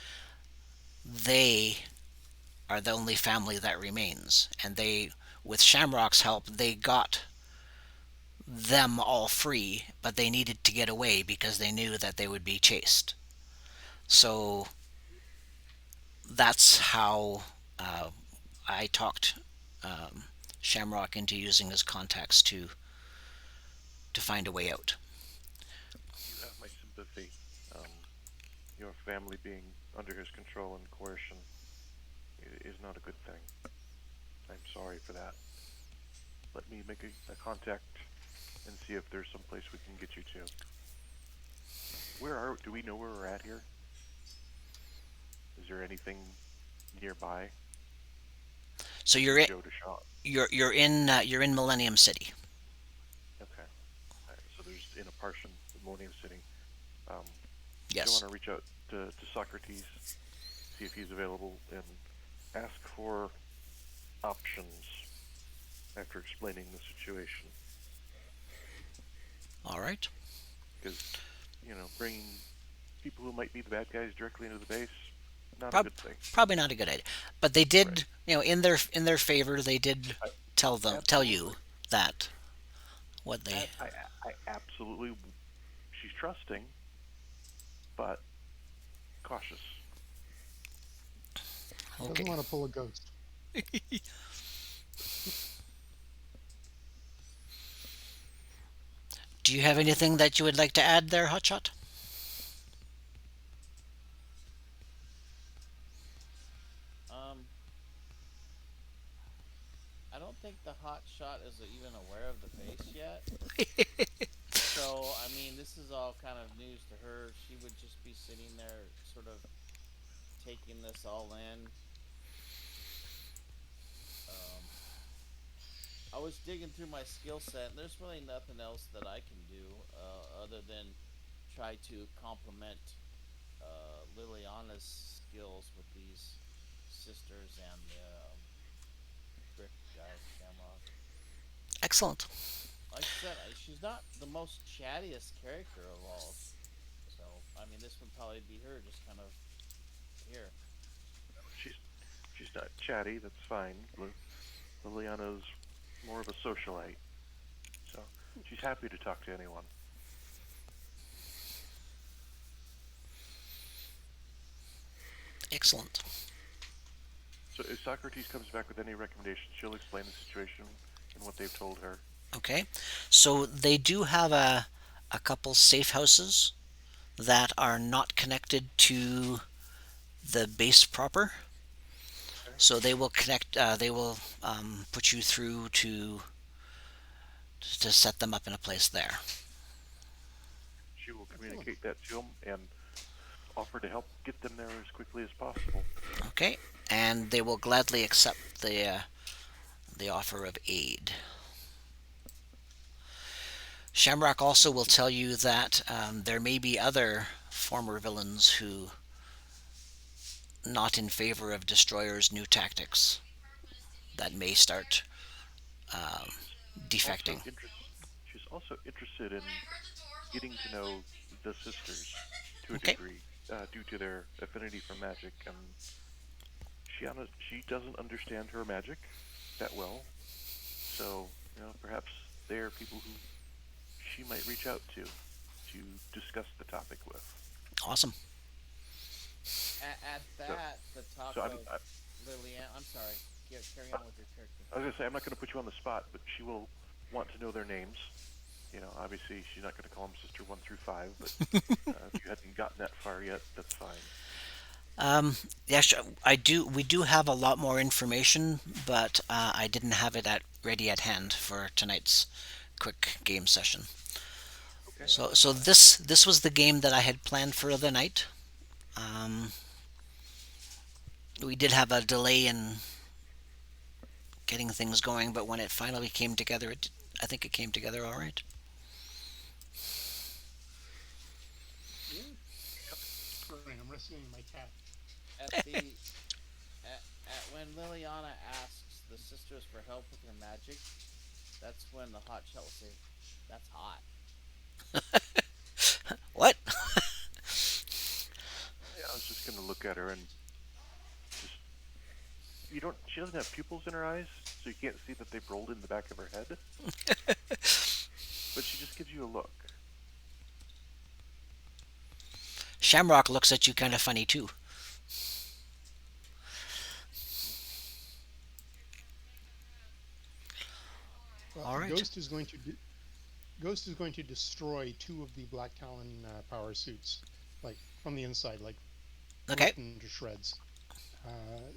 they are the only family that remains. And they, with Shamrock's help, they got them all free, but they needed to get away because they knew that they would be chased. So that's how I talked um, Shamrock into using his contacts to find a way out. You have my sympathy. Your family being under his control and coercion is not a good thing. I'm sorry for that. Let me make a contact and see if there's some place we can get you to. Do we know where we're at here? Is there anything nearby So for you're Joe to shop? you're in Millennium City. Okay. All right. So there's in a portion of Millennium City. Um, Joe, want Yes. to reach out to Socrates, see if he's available, and ask for options after explaining the situation. All right. Because, bringing people who might be the bad guys directly into the base, not a Prob- good thing. Probably not a good idea. But they Right. did, in their favor, they did I, tell you absolutely. that what they. I absolutely. She's trusting, but cautious. Doesn't Okay. want to pull a ghost. Do you have anything that you would like to add there, Hotshot? Um, I don't think the hot shot is even aware of the base yet. So, I mean, this is all kind of news to her. She would just be sitting there, sort of taking this all in. Um, I was digging through my skill set, and there's really nothing else that I can do other than try to complement Liliana's skills with these sisters and the brick guy, Shamrock. Excellent. Like I said, she's not the most chattiest character of all. So, I mean, this would probably be her just kind of here. She's she's not chatty. That's fine. Liliana's more of a socialite, so she's happy to talk to anyone. Excellent. So if Socrates comes back with any recommendations, she'll explain the situation and what they've told her. Okay. So they do have a couple safe houses that are not connected to the base proper. Okay. So they will connect. They will put you through to set them up in a place there. She will Excellent. communicate that to them and offer to help get them there as quickly as possible. Okay. And they will gladly accept the offer of aid. Shamrock also will tell you that there may be other former villains who not in favor of Destroyer's new tactics that may start um, Also, defecting. she's also interested in getting to know the sisters to a Okay. degree, due to their affinity for magic, and she doesn't understand her magic that well. So perhaps they are people who she might reach out to discuss the topic with. Awesome. At So, that, the talk so of Liliana. I'm sorry. Carry on with your character. I was gonna say I'm not gonna put you on the spot, but she will want to know their names. Obviously she's not gonna call them Sister 1 through 5, but if you hadn't gotten that far yet, that's fine. Yeah, I do. We do have a lot more information, but I didn't have it at ready at hand for tonight's quick game session. Okay. So this was the game that I had planned for the night. Um, we did have a delay in getting things going, but when it finally came together, I think it came together all right. Yeah. Sorry, I'm wrestling my cat. At the at when Liliana asks the sisters for help with her magic, that's when the hot shot will say, "That's hot." What? Yeah, I was just gonna look at her and just you don't. She doesn't have pupils in her eyes, so you can't see that they've rolled in the back of her head. But she just gives you a look. Shamrock looks at you kind of funny too. Well, All right. Ghost is going to destroy two of the Black Talon power suits, like from the inside, like Okay. rip them to shreds. Uh,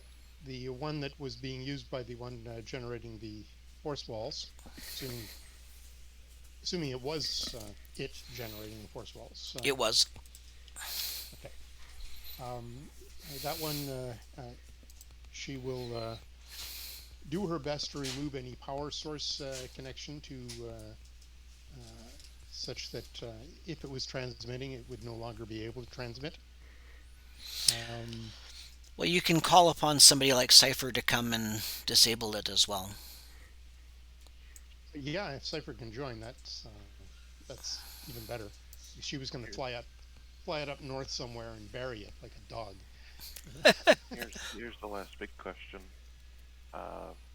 the one that was being used by the one generating the force walls, assuming assuming it was it generating the force walls. It was. Okay. That one, she will do her best to remove any power source connection to such that if it was transmitting, it would no longer be able to transmit. Um, Well, you can call upon somebody like Cypher to come and disable it as well. yeah, if Cypher can join, that's even better. She was going to fly it up north somewhere and bury it like a dog. Here's the last big question.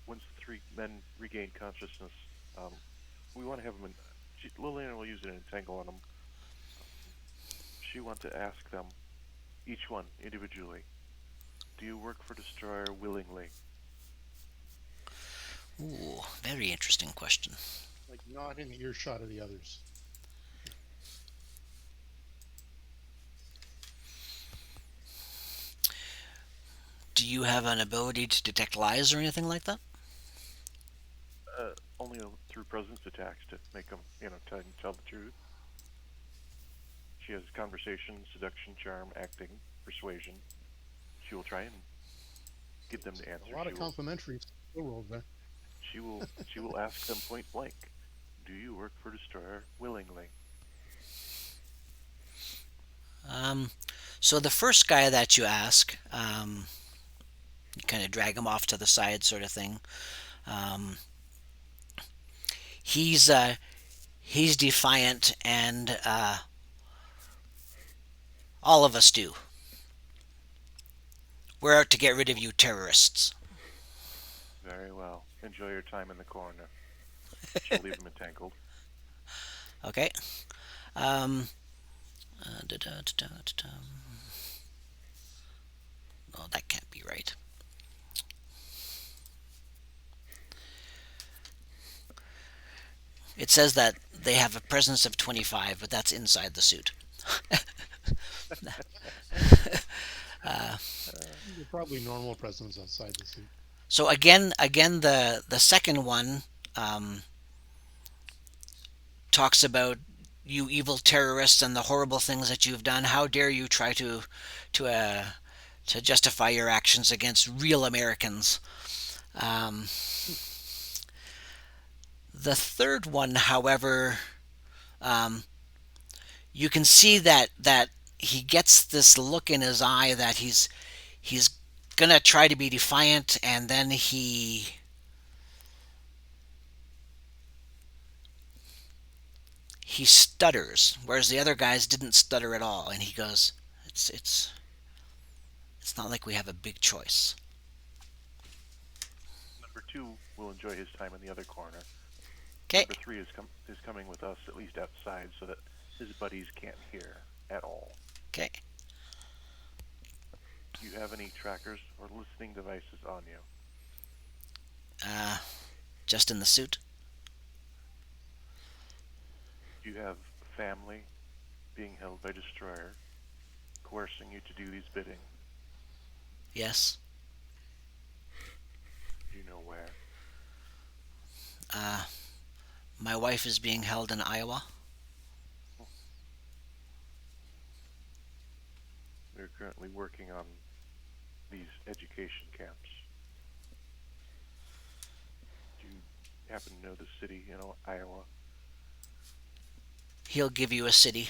Once the three men regain consciousness, um, we want to have them in. Liliana will use an entangle on them. She wants to ask them, each one individually, do you work for Destroyer willingly? Ooh, very interesting question. Like not in the earshot of the others. Do you have an ability to detect lies or anything like that? Only through presence attacks to make them, tell the truth. She has conversation, seduction, charm, acting, persuasion. She will try and get them to answer. A lot of complimentary rolls there. She will ask them point blank, "Do you work for Destroyer willingly?" So the first guy that you ask, you kind of drag him off to the side, sort of thing. Um, he's he's defiant, and all of us do. We're out to get rid of you terrorists. Very well. Enjoy your time in the corner. She'll leave him entangled. Okay. Um, da-da-da-da-da. Oh, that can't be right. It says that they have a presence of 25, but that's inside the suit. They're probably normal presence outside the suit. So again, the second one um, talks about you evil terrorists and the horrible things that you've done. How dare you try to uh, to justify your actions against real Americans? Um, the third one, however, um, you can see that he gets this look in his eye that he's gonna try to be defiant, and then he stutters, whereas the other guys didn't stutter at all, and he goes, it's not like we have a big choice. Number 2 will enjoy his time in the other corner. Okay. Number 3 is coming with us, at least outside, so that his buddies can't hear at all. Okay. Do you have any trackers or listening devices on you? Uh, just in the suit. Do you have family being held by Destroyer, coercing you to do these bidding? Yes. Do you know where? Uh, my wife is being held in Iowa. They're currently working on these education camps. Do you happen to know the city in Iowa? He'll give you a city.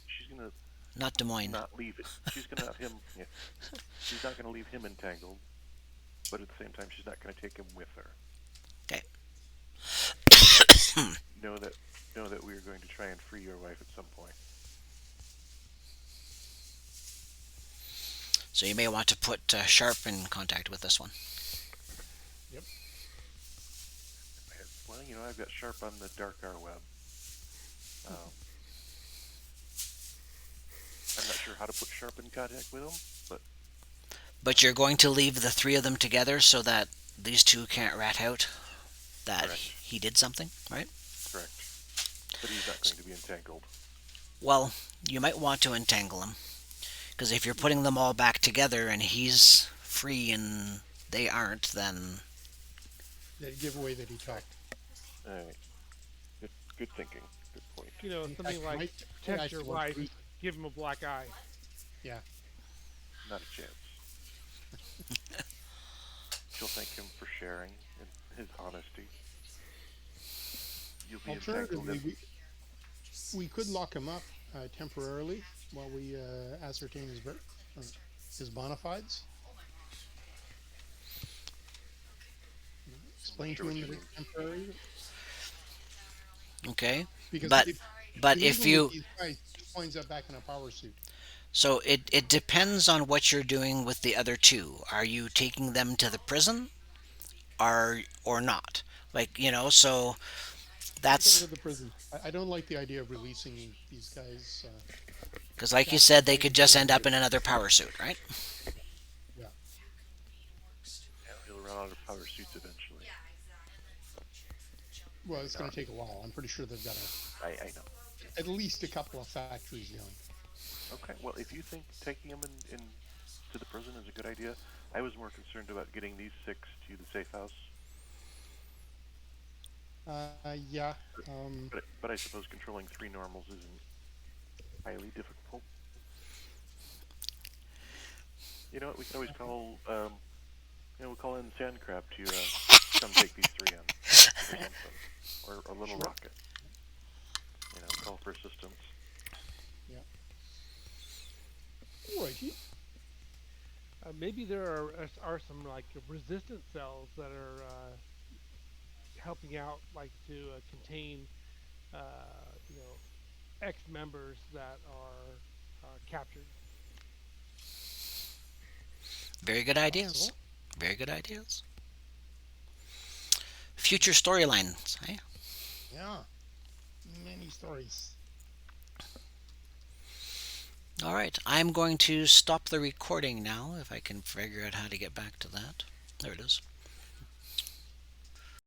She's gonna Not Des Moines. not leave it. She's gonna have him. Yeah, she's not gonna leave him entangled, but at the same time, she's not gonna take him with her. Okay. Know that we are going to try and free your wife at some point. So you may want to put Sharp in contact with this one. Well, I've got Sharp on the dark R web. I'm not sure how to put Sharp in contact with him, but But you're going to leave the three of them together so that these two can't rat out that Correct. he did something, right? correct. But he's not going to be entangled. Well, you might want to entangle him. Because if you're putting them all back together and he's free and they aren't, then That giveaway that he talked. All right. Good thinking. Good point. You know, In something fact, like might protect your actually want wife, to- give him a black eye. Not a chance. She'll thank him for sharing and his honesty. You'll be entangled Alternatively, in... we could lock him up temporarily while we ascertain his bona fides. Explain Sure to what him you that mean. it's temporary. okay. Because But if but you if leave him you with these guys, he winds up back in a power suit. so it depends on what you're doing with the other two. Are you taking them to the prison or not? Like, so Take him that's to the prison. I don't like the idea of releasing these guys. because, like you said, they could just end up in another power suit, right? Yeah, he'll run out of power suits eventually. Well, it's going to take a while. I'm pretty sure they've got I know. at least a couple of factories going. Okay, well, if you think taking him in to the prison is a good idea, I was more concerned about getting these 6 to the safe house. Yeah. But I suppose controlling 3 normals isn't highly difficult. You know what? We can always call, we'll call in Sand Crab to come take these 3 in, or something, or a little Sure. rocket. call for assistance. Alrighty. Maybe there are some like resistant cells that are helping out, like to contain, uh, you know, ex-members that are captured. Very good ideas. Possible. Very good ideas. Future storylines, eh? Yeah. Many stories. All right, I'm going to stop the recording now if I can figure out how to get back to that. There it is.